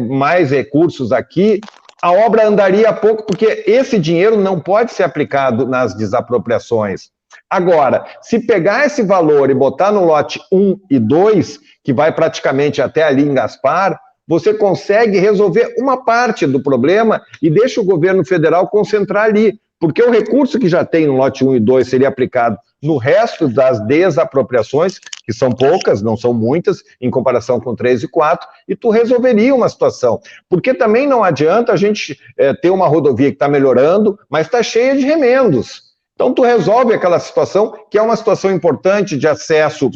mais recursos aqui, a obra andaria pouco, porque esse dinheiro não pode ser aplicado nas desapropriações. Agora, se pegar esse valor e botar no lote 1 e 2, que vai praticamente até ali em Gaspar, você consegue resolver uma parte do problema e deixa o governo federal concentrar ali, porque o recurso que já tem no lote 1 e 2 seria aplicado no resto das desapropriações, que são poucas, não são muitas, em comparação com 3 e 4, e tu resolveria uma situação. Porque também não adianta a gente ter uma rodovia que está melhorando, mas está cheia de remendos. Então tu resolve aquela situação, que é uma situação importante de acesso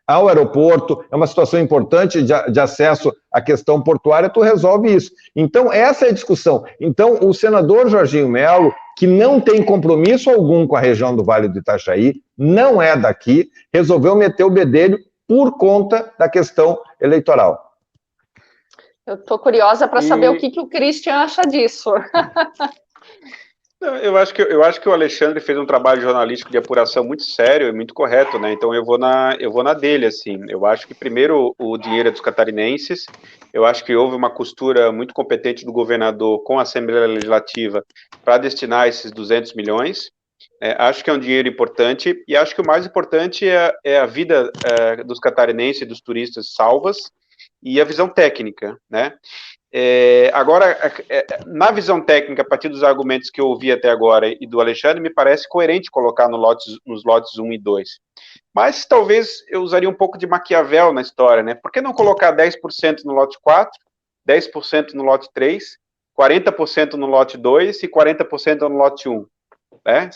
ao aeroporto, é uma situação importante de acesso à questão portuária, tu resolve isso. Então, essa é a discussão. Então, o senador Jorginho Melo, que não tem compromisso algum com a região do Vale do Itajaí, não é daqui, resolveu meter o bedelho por conta da questão eleitoral. Eu estou curiosa para saber o que o Christian acha disso. Eu acho que o Alexandre fez um trabalho jornalístico de apuração muito sério e muito correto, né? Então eu vou na dele, assim. Eu acho que primeiro o dinheiro é dos catarinenses. Eu acho que houve uma costura muito competente do governador com a Assembleia Legislativa para destinar esses 200 milhões. Acho que é um dinheiro importante e acho que o mais importante é a vida dos catarinenses e dos turistas salvas e a visão técnica, né? Agora, na visão técnica, a partir dos argumentos que eu ouvi até agora e do Alexandre, me parece coerente colocar nos lotes 1 e 2. Mas talvez eu usaria um pouco de Maquiavel na história, né? Por que não colocar 10% no lote 4, 10% no lote 3, 40% no lote 2 e 40% no lote 1? Né?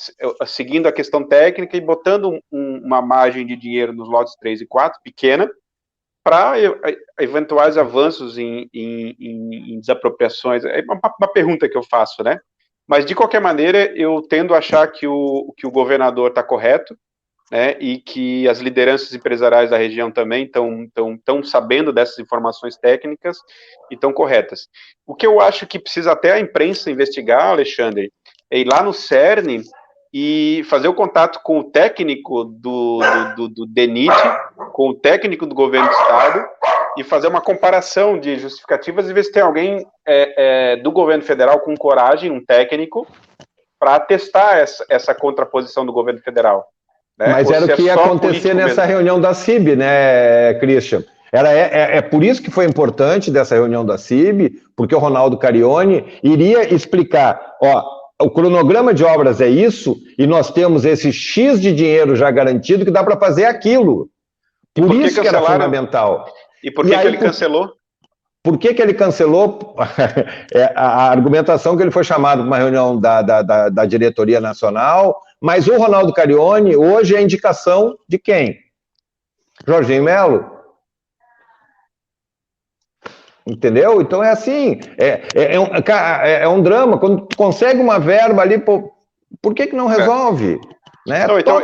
Seguindo a questão técnica e botando uma margem de dinheiro nos lotes 3 e 4, pequena, para eventuais avanços em desapropriações. É uma pergunta que eu faço, né? Mas, de qualquer maneira, eu tendo a achar que o governador está correto, né, e que as lideranças empresariais da região também estão sabendo dessas informações técnicas e estão corretas. O que eu acho que precisa até a imprensa investigar, Alexandre, é ir lá no CERN e fazer o contato com o técnico do DENIT, com o técnico do governo do estado, e fazer uma comparação de justificativas e ver se tem alguém do governo federal com coragem, um técnico, para testar essa contraposição do governo federal. Né? Mas era o que ia acontecer nessa reunião da CIB, né, Christian? É por isso que foi importante dessa reunião da CIB, porque o Ronaldo Carione iria explicar, o cronograma de obras é isso, e nós temos esse X de dinheiro já garantido que dá para fazer aquilo. Por isso que era fundamental. E por que ele cancelou? Por que ele cancelou? A argumentação que ele foi chamado para uma reunião da diretoria nacional, mas o Ronaldo Carione hoje é indicação de quem? Jorginho Melo. Entendeu? Então é assim, é um drama. Quando tu consegue uma verba ali, por que não resolve? Né? Não, então,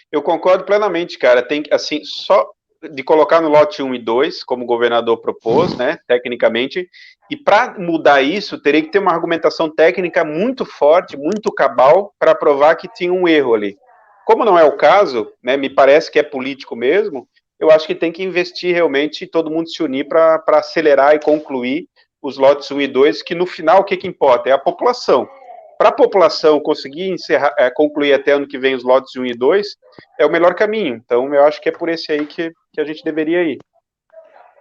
eu concordo plenamente, cara. Tem assim, só de colocar no lote 1 e 2, como o governador propôs, né, tecnicamente, e para mudar isso, teria que ter uma argumentação técnica muito forte, muito cabal, para provar que tinha um erro ali. Como não é o caso, né, me parece que é político mesmo, eu acho que tem que investir realmente e todo mundo se unir para acelerar e concluir os lotes 1 e 2, que no final o que importa? É a população. Para a população conseguir concluir até ano que vem os lotes 1 e 2, é o melhor caminho. Então, eu acho que é por esse aí que a gente deveria ir.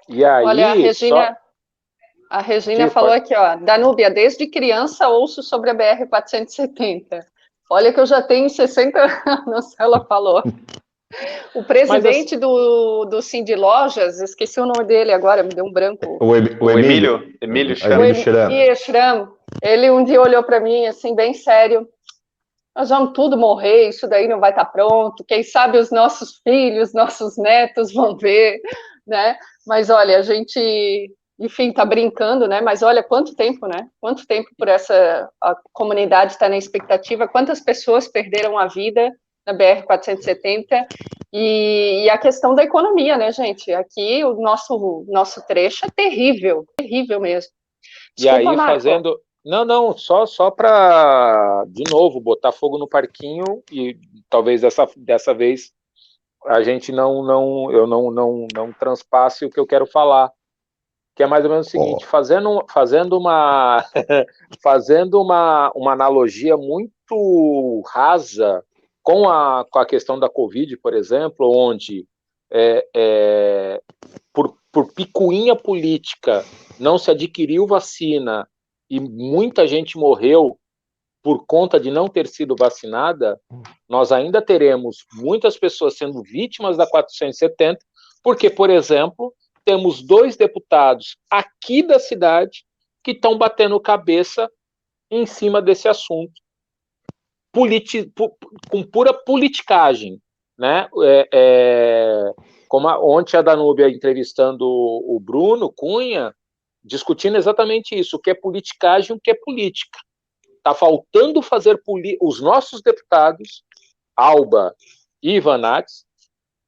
E aí, olha, a Regina falou aqui, Danúbia, desde criança ouço sobre a BR-470. Olha que eu já tenho 60 anos, ela falou. O presidente do Cindy Lojas, esqueci o nome dele agora, me deu um branco. O Emílio Schramm. Ele um dia olhou para mim, assim, bem sério. Nós vamos tudo morrer, isso daí não vai estar pronto. Quem sabe os nossos filhos, nossos netos vão ver, né? Mas olha, a gente, enfim, está brincando, né? Mas olha quanto tempo, né? Quanto tempo a comunidade está na expectativa, quantas pessoas perderam a vida na BR-470, e a questão da economia, né, gente? Aqui o nosso trecho é terrível, terrível mesmo. Desculpa, e aí, Marco. Fazendo... Não, só para, de novo, botar fogo no parquinho, e talvez dessa vez a gente eu não transpasse o que eu quero falar, que é mais ou menos o seguinte, fazendo uma analogia muito rasa com a questão da Covid, por exemplo, onde por picuinha política não se adquiriu vacina e muita gente morreu por conta de não ter sido vacinada, nós ainda teremos muitas pessoas sendo vítimas da 470, porque, por exemplo, temos 2 deputados aqui da cidade que estão batendo cabeça em cima desse assunto, com pura politicagem, né? Como ontem a Danúbia entrevistando o Bruno Cunha, discutindo exatamente isso, o que é politicagem e o que é política. Está faltando fazer os nossos deputados, Alba e Ivanates,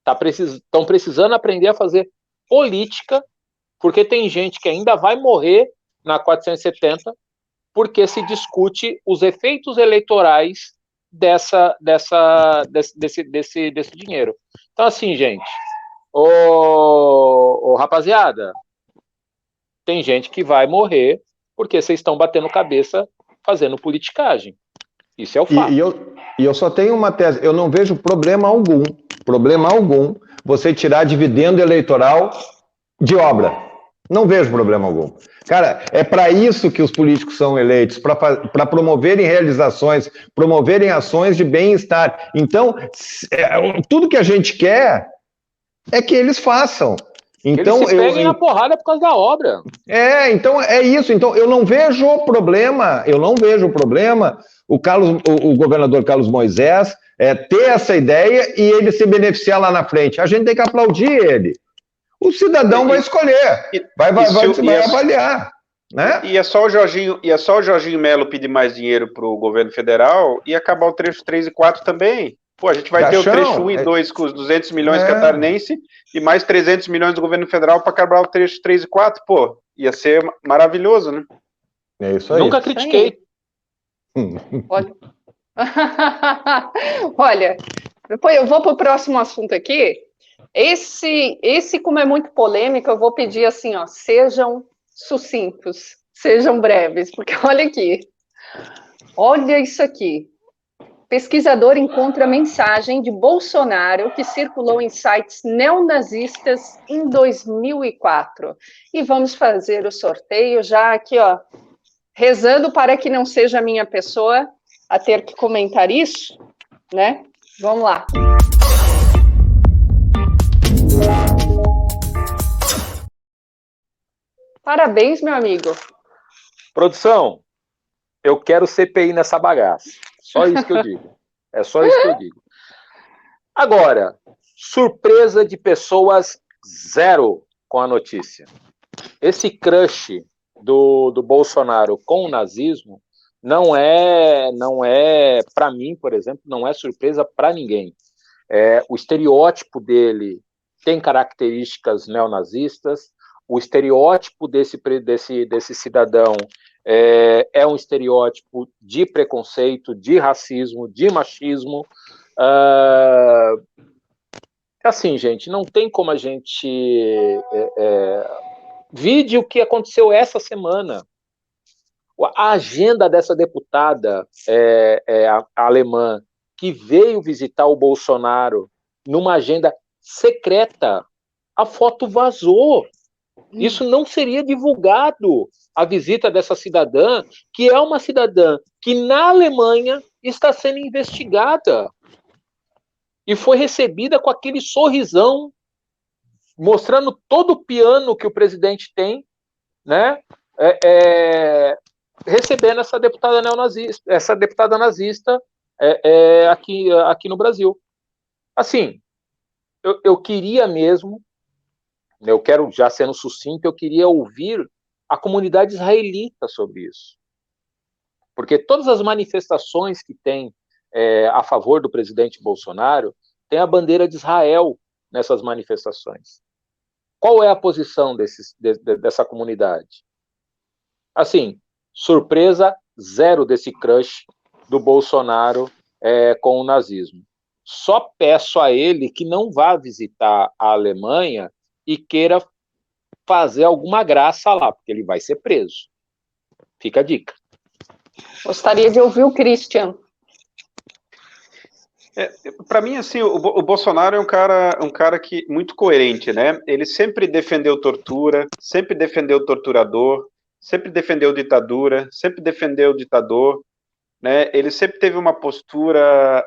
estão precisando aprender a fazer política, porque tem gente que ainda vai morrer na 470, porque se discute os efeitos eleitorais desse dinheiro. Então, assim, gente, rapaziada, tem gente que vai morrer porque vocês estão batendo cabeça fazendo politicagem. Isso é o fato. E eu só tenho uma tese, eu não vejo problema algum você tirar dividendo eleitoral de obra. Não vejo problema algum. Cara, é para isso que os políticos são eleitos, para promoverem realizações, promoverem ações de bem-estar. Então, tudo que a gente quer é que eles façem. Então, eles se peguem na porrada por causa da obra. Então é isso. Então, eu não vejo problema o governador Carlos Moisés ter essa ideia e ele se beneficiar lá na frente. A gente tem que aplaudir ele. O cidadão vai escolher, vai avaliar. Né? E é só o Jorginho Melo pedir mais dinheiro para o governo federal e acabar o trecho 3 e 4 também. Pô, a gente vai ter o trecho 1 e 2 com os 200 milhões catarinense e mais 300 milhões do governo federal para acabar o trecho 3 e 4. Pô, ia ser maravilhoso, né? É isso aí. Nunca critiquei. Olha, depois eu vou para o próximo assunto aqui. Esse, como é muito polêmico, eu vou pedir assim, ó, sejam sucintos, sejam breves, porque olha aqui, olha isso aqui. Pesquisador encontra mensagem de Bolsonaro que circulou em sites neonazistas em 2004. E vamos fazer o sorteio já aqui, ó, rezando para que não seja a minha pessoa a ter que comentar isso, né? Vamos lá. Parabéns, meu amigo. Produção, eu quero CPI nessa bagaça. Só isso que eu digo. É só isso que eu digo. Agora, surpresa de pessoas zero com a notícia. Esse crush do Bolsonaro com o nazismo não é para mim, por exemplo, não é surpresa para ninguém. O estereótipo dele tem características neonazistas, o estereótipo desse cidadão é um estereótipo de preconceito, de racismo, de machismo. Assim, gente, não tem como a gente... Vide o que aconteceu essa semana. A agenda dessa deputada alemã que veio visitar o Bolsonaro numa agenda secreta, a foto vazou. Isso não seria divulgado, a visita dessa cidadã, que é uma cidadã que na Alemanha está sendo investigada. E foi recebida com aquele sorrisão, mostrando todo o piano que o presidente tem, né? Recebendo essa deputada neonazista, nazista aqui no Brasil. Assim, eu queria mesmo, eu quero, já sendo sucinto, eu queria ouvir a comunidade israelita sobre isso. Porque todas as manifestações que tem a favor do presidente Bolsonaro, tem a bandeira de Israel nessas manifestações. Qual é a posição dessa comunidade? Assim, surpresa zero desse crush do Bolsonaro com o nazismo. Só peço a ele que não vá visitar a Alemanha e queira fazer alguma graça lá, porque ele vai ser preso. Fica a dica. Gostaria de ouvir o Christian. Para mim, assim, o Bolsonaro é um cara que muito coerente, né? Ele sempre defendeu tortura, sempre defendeu torturador, sempre defendeu ditadura, sempre defendeu ditador, né, ele sempre teve uma postura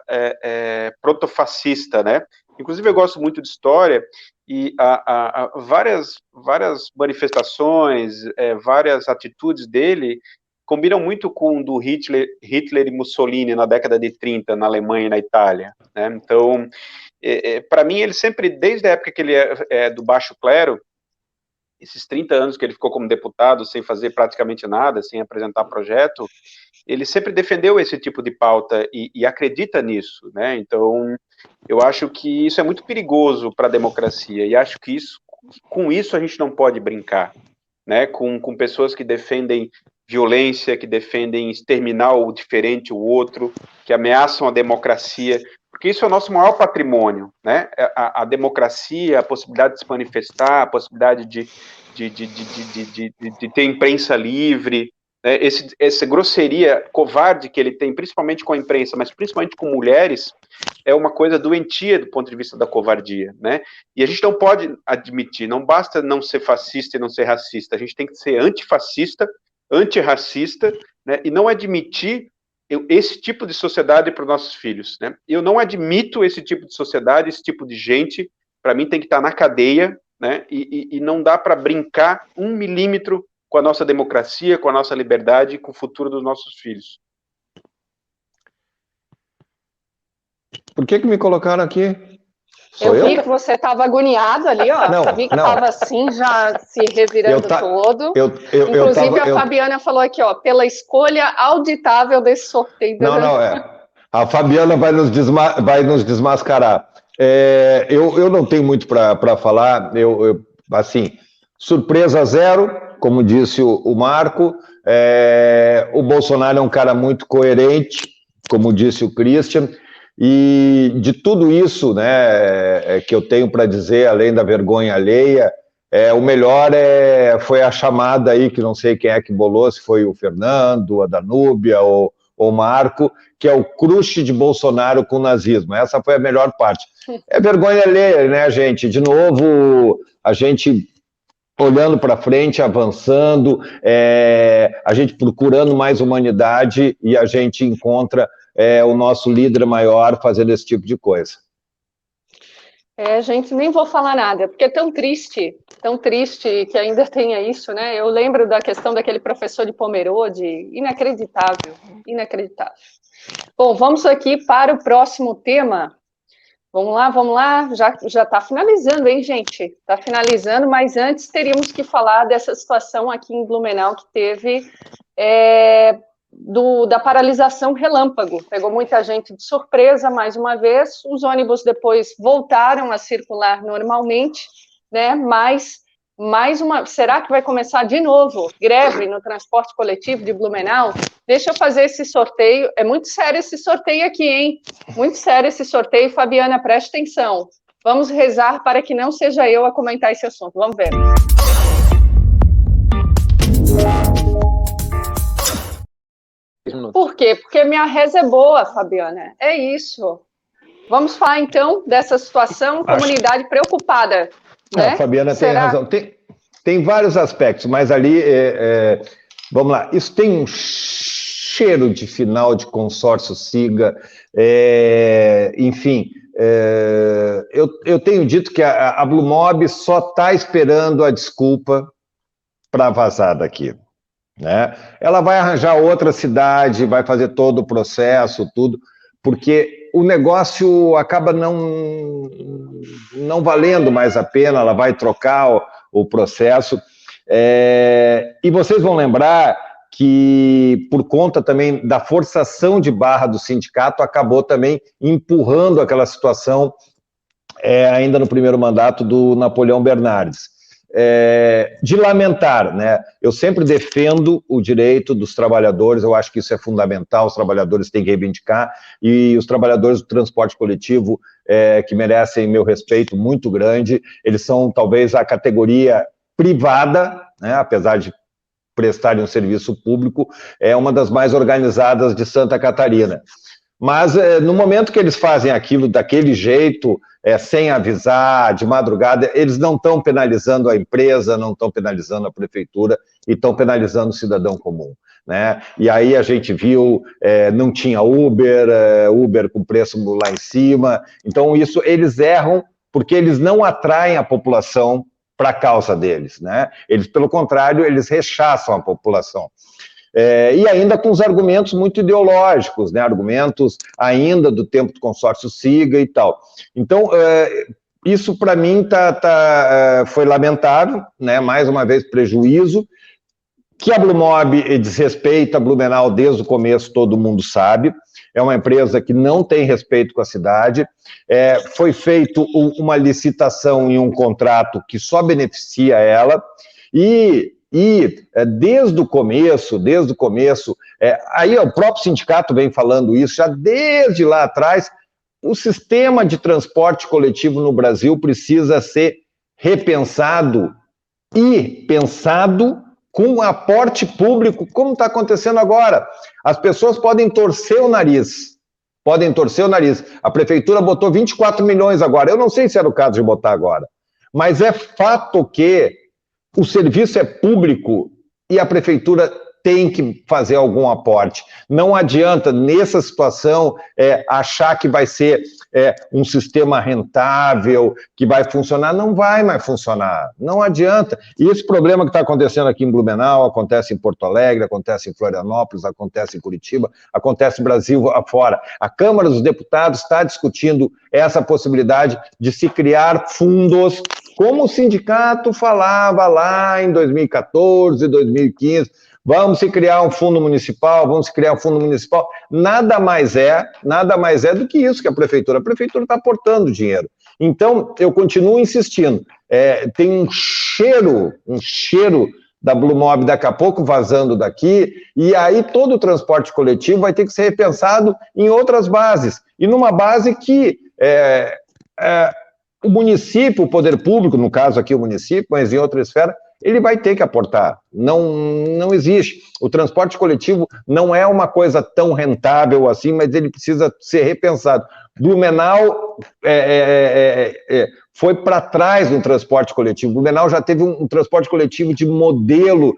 protofascista, né? Inclusive eu gosto muito de história e várias manifestações, várias atitudes dele combinam muito com o do Hitler e Mussolini na década de 30 na Alemanha e na Itália, né? Então, para mim ele sempre, desde a época que ele é do baixo clero, esses 30 anos que ele ficou como deputado sem fazer praticamente nada, sem apresentar projeto, ele sempre defendeu esse tipo de pauta e acredita nisso, né? Então, eu acho que isso é muito perigoso para a democracia e acho que com isso a gente não pode brincar, né? Com pessoas que defendem violência, que defendem exterminar o diferente, o outro, que ameaçam a democracia, porque isso é o nosso maior patrimônio, né? A democracia, a possibilidade de se manifestar, a possibilidade de ter imprensa livre, né? Essa grosseria covarde que ele tem, principalmente com a imprensa, mas principalmente com mulheres, é uma coisa doentia do ponto de vista da covardia, né? E a gente não pode admitir, não basta não ser fascista e não ser racista, a gente tem que ser antifascista, antirracista, né? E não admitir esse tipo de sociedade para os nossos filhos, né? Eu não admito esse tipo de sociedade, esse tipo de gente, para mim tem que estar na cadeia, né? E não dá para brincar 1 milímetro com a nossa democracia, com a nossa liberdade e com o futuro dos nossos filhos. Por que me colocaram aqui? Eu vi que você estava agoniado ali, ó. Não, Sabia que estava assim, já se revirando todo. Inclusive, a Fabiana falou aqui, ó, pela escolha auditável desse sorteio. A Fabiana vai nos desmascarar. Eu não tenho muito para falar. Assim, surpresa zero, como disse o Marco. O Bolsonaro é um cara muito coerente, como disse o Christian. E de tudo isso, né, que eu tenho para dizer, além da vergonha alheia, o melhor foi a chamada aí, que não sei quem é que bolou, se foi o Fernando, a Danúbia ou o Marco, que é o crush de Bolsonaro com o nazismo. Essa foi a melhor parte. É vergonha alheia, né, gente? De novo, a gente olhando para frente, avançando, a gente procurando mais humanidade e a gente encontra o nosso líder maior fazendo esse tipo de coisa. Gente, nem vou falar nada, porque é tão triste que ainda tenha isso, né? Eu lembro da questão daquele professor de Pomerode, inacreditável. Bom, vamos aqui para o próximo tema. Vamos lá, já está finalizando, hein, gente? Está finalizando, mas antes teríamos que falar dessa situação aqui em Blumenau que teve da paralisação relâmpago. Pegou muita gente de surpresa, mais uma vez. Os ônibus depois voltaram a circular normalmente, né? Mas será que vai começar de novo greve no transporte coletivo de Blumenau? Deixa eu fazer esse sorteio. É muito sério esse sorteio aqui, hein? Muito sério esse sorteio. Fabiana, preste atenção. Vamos rezar para que não seja eu a comentar esse assunto. Vamos ver. Por quê? Porque minha reza é boa, Fabiana. É isso. Vamos falar, então, dessa situação, comunidade preocupada. Né? A Fabiana tem razão. Tem vários aspectos, mas ali, vamos lá, isso tem um cheiro de final de consórcio SIGA, enfim, eu tenho dito que a Blumob só está esperando a desculpa para vazar daqui. Né? Ela vai arranjar outra cidade, vai fazer todo o processo, tudo, porque o negócio acaba não valendo mais a pena, ela vai trocar o processo. E vocês vão lembrar que, por conta também da forçação de barra do sindicato, acabou também empurrando aquela situação ainda no primeiro mandato do Napoleão Bernardes. De lamentar, né? Eu sempre defendo o direito dos trabalhadores, eu acho que isso é fundamental, os trabalhadores têm que reivindicar, e os trabalhadores do transporte coletivo, que merecem meu respeito muito grande, eles são talvez a categoria privada, né? Apesar de prestarem um serviço público, é uma das mais organizadas de Santa Catarina. Mas no momento que eles fazem aquilo daquele jeito, sem avisar, de madrugada, eles não estão penalizando a empresa, não estão penalizando a prefeitura e estão penalizando o cidadão comum, né? E aí a gente viu, não tinha Uber com preço lá em cima, então isso eles erram porque eles não atraem a população para a causa deles, né? Eles, pelo contrário, eles rechaçam a população. E ainda com os argumentos muito ideológicos, né? Argumentos ainda do tempo do consórcio Siga e tal. Então, isso para mim foi lamentável, né? Mais uma vez prejuízo, que a Blumob desrespeita a Blumenau desde o começo, todo mundo sabe. É uma empresa que não tem respeito com a cidade. Foi feito uma licitação em um contrato que só beneficia ela, e desde o começo, aí o próprio sindicato vem falando isso, já desde lá atrás, o sistema de transporte coletivo no Brasil precisa ser repensado e pensado com aporte público, como está acontecendo agora. As pessoas podem torcer o nariz. A prefeitura botou 24 milhões agora. Eu não sei se era o caso de botar agora. Mas é fato que o serviço é público e a prefeitura tem que fazer algum aporte. Não adianta, nessa situação, achar que vai ser um sistema rentável, que vai funcionar. Não vai mais funcionar, não adianta. E esse problema que está acontecendo aqui em Blumenau, acontece em Porto Alegre, acontece em Florianópolis, acontece em Curitiba, acontece no Brasil afora. A Câmara dos Deputados está discutindo essa possibilidade de se criar fundos, como o sindicato falava lá em 2014, 2015, vamos criar um fundo municipal, nada mais é do que isso que a prefeitura está aportando dinheiro. Então, eu continuo insistindo, tem um cheiro da Blumob daqui a pouco vazando daqui, e aí todo o transporte coletivo vai ter que ser repensado em outras bases, e numa base que o município, o poder público, no caso aqui o município, mas em outra esfera, ele vai ter que aportar. Não existe. O transporte coletivo não é uma coisa tão rentável assim, mas ele precisa ser repensado. Blumenau foi para trás no transporte coletivo. Blumenau já teve um transporte coletivo de modelo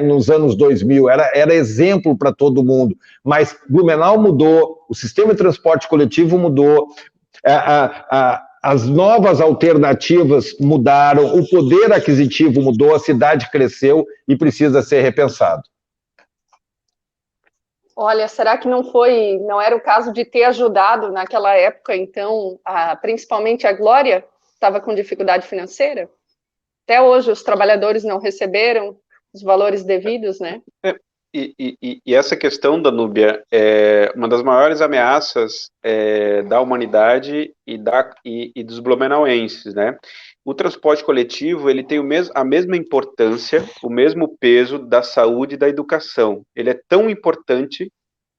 nos anos 2000, era exemplo para todo mundo. Mas Blumenau mudou, o sistema de transporte coletivo mudou, as novas alternativas mudaram, o poder aquisitivo mudou, a cidade cresceu e precisa ser repensado. Olha, será que não era o caso de ter ajudado naquela época, então, principalmente a Glória, estava com dificuldade financeira? Até hoje os trabalhadores não receberam os valores devidos, né? E essa questão, Danúbia, é uma das maiores ameaças da humanidade e dos blumenauenses, né? O transporte coletivo, ele tem a mesma importância, o mesmo peso da saúde e da educação. Ele é tão importante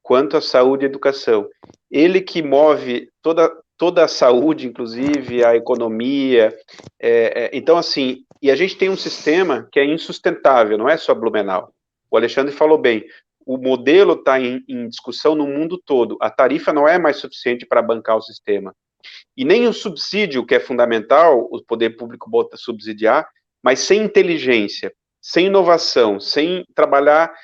quanto a saúde e a educação. Ele que move toda a saúde, inclusive a economia. Então, assim, e a gente tem um sistema que é insustentável, não é só Blumenau. O Alexandre falou bem, o modelo está em discussão no mundo todo, a tarifa não é mais suficiente para bancar o sistema. E nem o subsídio, que é fundamental, o poder público bota subsidiar, mas sem inteligência, sem inovação, sem trabalhar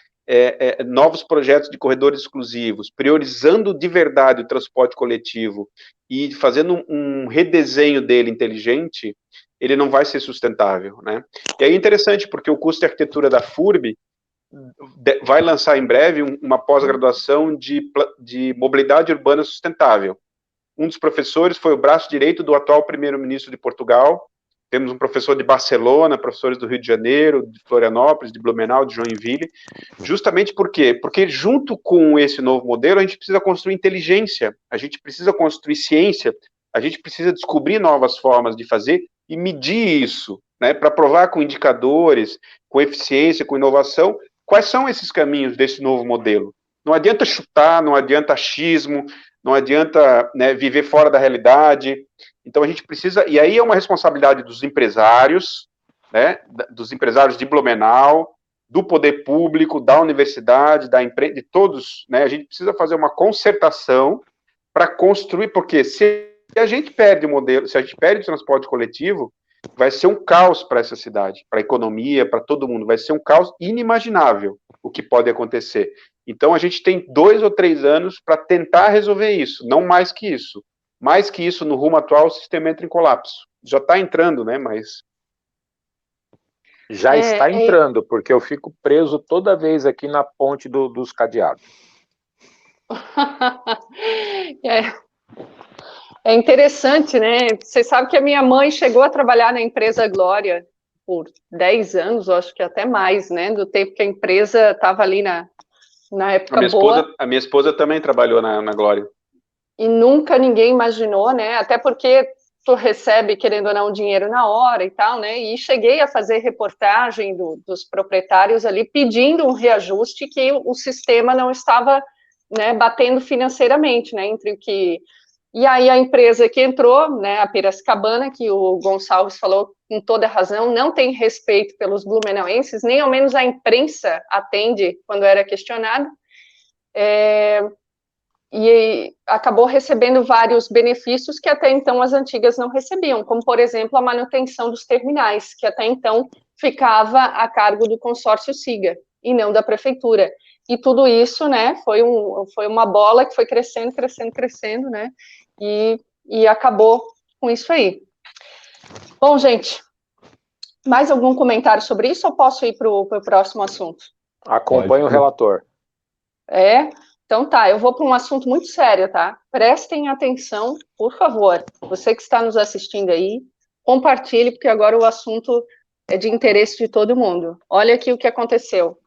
novos projetos de corredores exclusivos, priorizando de verdade o transporte coletivo e fazendo um redesenho dele inteligente, ele não vai ser sustentável, né? E aí é interessante, porque o curso de arquitetura da FURB vai lançar em breve uma pós-graduação de mobilidade urbana sustentável. Um dos professores foi o braço direito do atual primeiro-ministro de Portugal. Temos um professor de Barcelona, professores do Rio de Janeiro, de Florianópolis, de Blumenau, de Joinville. Justamente por quê? Porque junto com esse novo modelo, a gente precisa construir inteligência, a gente precisa construir ciência, a gente precisa descobrir novas formas de fazer e medir isso, né, para provar com indicadores, com eficiência, com inovação, quais são esses caminhos desse novo modelo. Não adianta chutar, não adianta achismo, não adianta, né, viver fora da realidade. Então a gente precisa, e aí é uma responsabilidade dos empresários, né, dos empresários de Blumenau, do poder público, da universidade, da empresa, de todos, né, a gente precisa fazer uma concertação para construir, porque se a gente perde o modelo, se a gente perde o transporte coletivo, vai ser um caos para essa cidade, para a economia, para todo mundo, vai ser um caos inimaginável o que pode acontecer. Então a gente tem 2 ou 3 anos para tentar resolver isso, não mais que isso. Mais que isso, no rumo atual, o sistema entra em colapso. Já está entrando, né, mas... Já está entrando, porque eu fico preso toda vez aqui na ponte dos cadeados. É interessante, né? Você sabe que a minha mãe chegou a trabalhar na empresa Glória por 10 anos, acho que até mais, né? Do tempo que a empresa estava ali na época boa. A minha esposa também trabalhou na Glória. E nunca ninguém imaginou, né? Até porque tu recebe, querendo ou não, dinheiro na hora e tal, né? E cheguei a fazer reportagem dos proprietários ali pedindo um reajuste que o sistema não estava, né, batendo financeiramente, né? Entre o que... E aí a empresa que entrou, né, a Piracicabana, que o Gonçalves falou com toda razão, não tem respeito pelos blumenauenses, nem ao menos a imprensa atende quando era questionada, e acabou recebendo vários benefícios que até então as antigas não recebiam, como, por exemplo, a manutenção dos terminais, que até então ficava a cargo do consórcio SIGA, e não da prefeitura. E tudo isso, né, foi uma bola que foi crescendo, né, e acabou com isso aí. Bom, gente, mais algum comentário sobre isso ou posso ir para o próximo assunto? Acompanhe o relator. Então tá, eu vou para um assunto muito sério, tá? Prestem atenção, por favor. Você que está nos assistindo aí, compartilhe, porque agora o assunto é de interesse de todo mundo. Olha aqui o que aconteceu.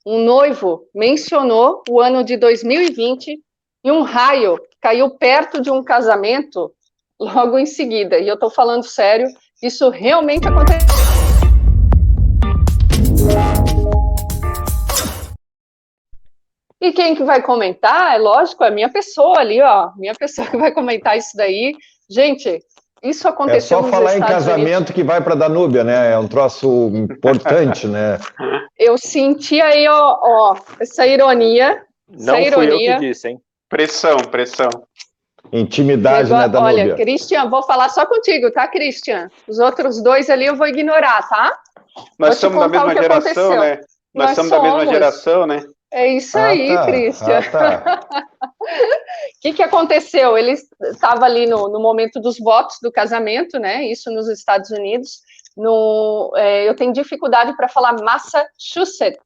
Um noivo mencionou o ano de 2020 e um raio caiu perto de um casamento logo em seguida. E eu estou falando sério, isso realmente aconteceu. E quem que vai comentar? É lógico, é a minha pessoa ali, ó. Minha pessoa que vai comentar isso daí. Gente, isso aconteceu nos Estados Unidos. É só falar em casamento que vai para Danúbia, né? É um troço importante, né? Eu senti aí, ó, essa ironia. Não fui eu que disse, hein? Pressão. Intimidade, né, Danúbia? Olha, Christian, vou falar só contigo, tá, Christian? Os outros 2 ali eu vou ignorar, tá? Nós somos da mesma geração, né? Nós somos da mesma geração, né? É isso aí, tá. Christian. O que aconteceu? Ele estava ali no momento dos votos do casamento, né? Isso nos Estados Unidos. Eu tenho dificuldade para falar Massachusetts.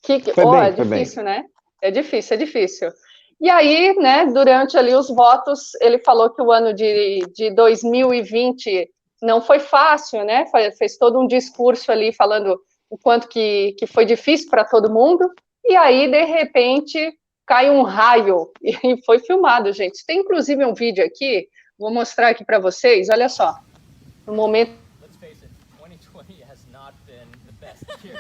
É difícil, né? É difícil. E aí, né, durante ali os votos, ele falou que o ano de 2020 não foi fácil, né? Fez todo um discurso ali falando o quanto que foi difícil para todo mundo, e aí, de repente, cai um raio, e foi filmado, gente. Tem, inclusive, um vídeo aqui, vou mostrar aqui para vocês, olha só, no momento... Let's face it, 2020 has not been the best year.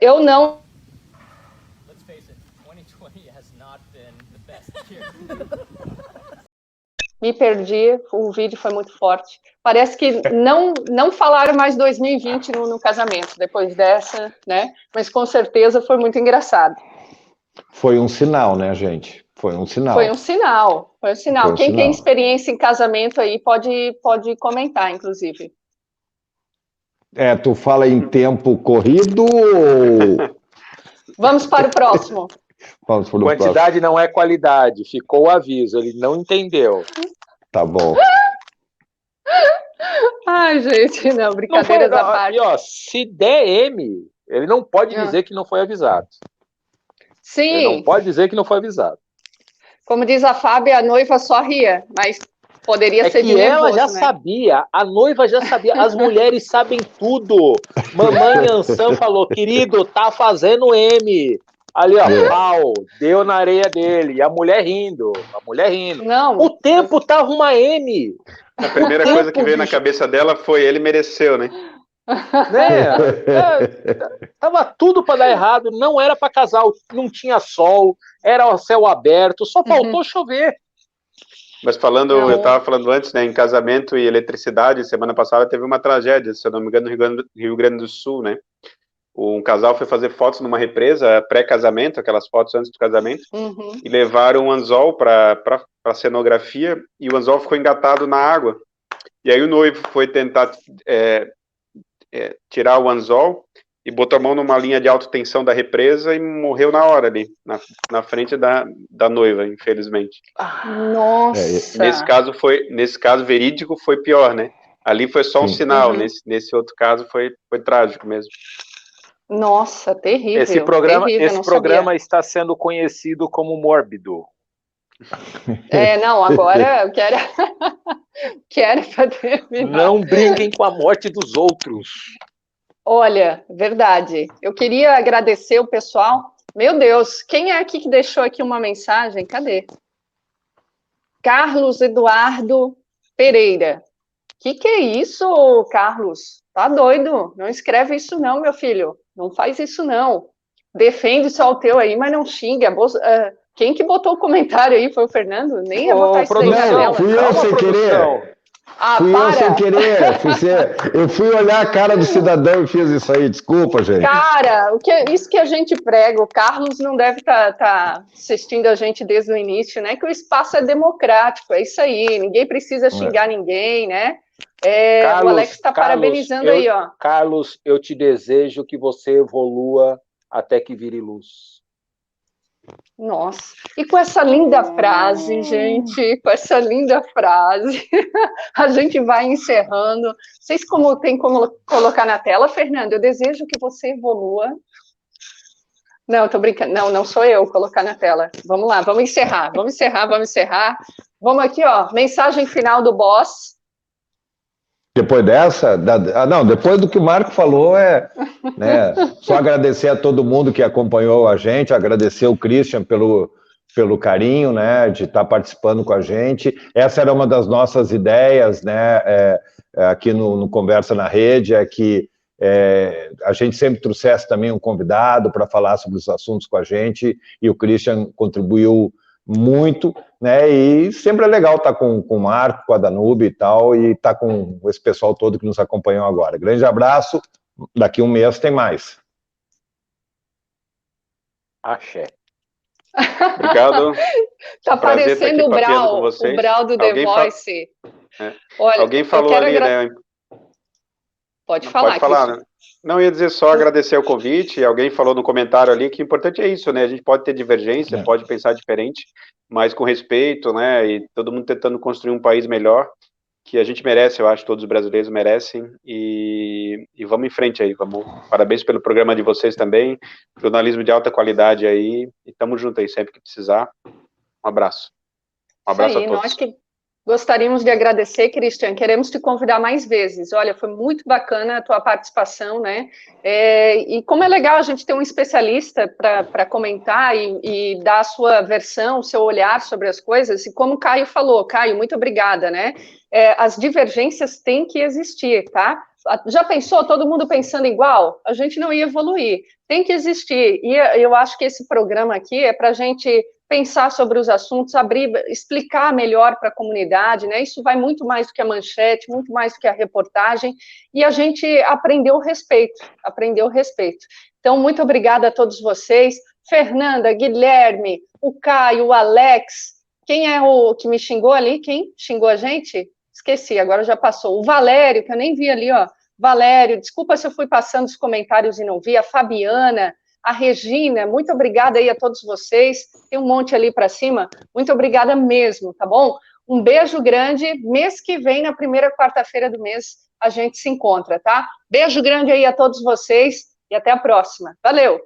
Eu não. Me perdi, o vídeo foi muito forte. Parece que não falaram mais 2020 no casamento, depois dessa, né? Mas com certeza foi muito engraçado. Foi um sinal, né, gente? Foi um sinal. Quem tem experiência em casamento aí pode comentar, inclusive. Tu fala em tempo corrido ou... Vamos para o próximo. Quantidade não é qualidade, ficou o aviso, ele não entendeu. Tá bom. Ai, gente, não, brincadeiras à parte. E, ó, se der M, ele não pode dizer que não foi avisado. Sim. Ele não pode dizer que não foi avisado. Como diz a Fábia, a noiva só ria, mas poderia ser de nervoso, ela já né? sabia, a noiva já sabia, as mulheres sabem tudo. Mamãe Ansan falou, querido, tá fazendo M. Ali, ó, pau, deu na areia dele, e a mulher rindo. Não. O tempo tá uma M. A primeira coisa que veio na cabeça dela foi, ele mereceu, né? Tava tudo para dar errado, não era para casar, não tinha sol, era céu aberto, só faltou chover. Mas eu estava falando antes, né, em casamento e eletricidade, semana passada teve uma tragédia, se eu não me engano, no Rio Grande do Sul, né? Um casal foi fazer fotos numa represa pré-casamento, aquelas fotos antes do casamento, e levaram um anzol para cenografia, e o anzol ficou engatado na água. E aí o noivo foi tentar tirar o anzol e botou a mão numa linha de alta tensão da represa e morreu na hora ali, na frente da noiva, infelizmente. Nossa! Nesse caso verídico foi pior, né? Ali foi só um sinal, nesse outro caso foi trágico mesmo. Nossa, terrível. Esse programa está sendo conhecido como mórbido. Não, agora eu quero para terminar. Não brinquem com a morte dos outros. Olha, verdade. Eu queria agradecer o pessoal. Meu Deus, quem é aqui que deixou aqui uma mensagem? Cadê? Carlos Eduardo Pereira. Que é isso, Carlos? Tá doido? Não escreve isso não, meu filho. Não faz isso não. Defende só o teu aí, mas não xinga. Quem que botou o comentário aí? Foi o Fernando? Nem ia botar isso aí na tela. Fui eu sem querer. Eu sem querer. Eu fui olhar a cara do cidadão e fiz isso aí. Desculpa, gente. Cara, isso que a gente prega, o Carlos não deve estar assistindo a gente desde o início, né? Que o espaço é democrático, é isso aí. Ninguém precisa xingar ninguém, né? Carlos, o Alex está parabenizando aí, ó. Carlos, eu te desejo que você evolua até que vire luz. Nossa, e com essa linda frase, gente, com essa linda frase, a gente vai encerrando. Vocês tem como colocar na tela, Fernando? Eu desejo que você evolua. Não, tô brincando. Não sou eu colocar na tela. Vamos lá, vamos encerrar. Vamos aqui, ó, mensagem final do boss. Depois dessa, depois do que o Marco falou, né, só agradecer a todo mundo que acompanhou a gente, agradecer o Christian pelo carinho, né, de estar participando com a gente. Essa era uma das nossas ideias, né, aqui no Conversa na Rede, que a gente sempre trouxesse também um convidado para falar sobre os assuntos com a gente, e o Christian contribuiu muito, né, e sempre é legal estar com o Marco, com a Danube e tal, e estar com esse pessoal todo que nos acompanhou agora. Grande abraço, daqui um mês tem mais. Axé. Obrigado. Tá parecendo o Brau do The Voice. Olha, alguém falou ali, né? Pode falar, né? Não, ia dizer só agradecer o convite. Alguém falou no comentário ali que o importante é isso, né? A gente pode ter divergência, pode pensar diferente, mas com respeito, né? E todo mundo tentando construir um país melhor, que a gente merece, eu acho, todos os brasileiros merecem. E vamos em frente aí. Parabéns pelo programa de vocês também. Jornalismo de alta qualidade aí. E tamo junto aí sempre que precisar. Um abraço. Um abraço a todos. Nós que gostaríamos de agradecer, Christian, queremos te convidar mais vezes. Olha, foi muito bacana a tua participação, né? E como é legal a gente ter um especialista para comentar e dar a sua versão, o seu olhar sobre as coisas, e como o Caio falou, Caio, muito obrigada, né? As divergências têm que existir, tá? Já pensou todo mundo pensando igual? A gente não ia evoluir. Tem que existir. E eu acho que esse programa aqui é para a gente pensar sobre os assuntos, explicar melhor para a comunidade, né? Isso vai muito mais do que a manchete, muito mais do que a reportagem, e a gente aprendeu o respeito. Então, muito obrigada a todos vocês. Fernanda, Guilherme, o Caio, o Alex, quem é o que me xingou ali? Quem xingou a gente? Esqueci, agora já passou. O Valério, que eu nem vi ali, ó. Valério, desculpa se eu fui passando os comentários e não vi. A Fabiana, a Regina, muito obrigada aí a todos vocês. Tem um monte ali para cima. Muito obrigada mesmo, tá bom? Um beijo grande. Mês que vem, na primeira quarta-feira do mês, a gente se encontra, tá? Beijo grande aí a todos vocês e até a próxima. Valeu!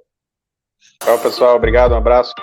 Tchau, pessoal. Obrigado, um abraço.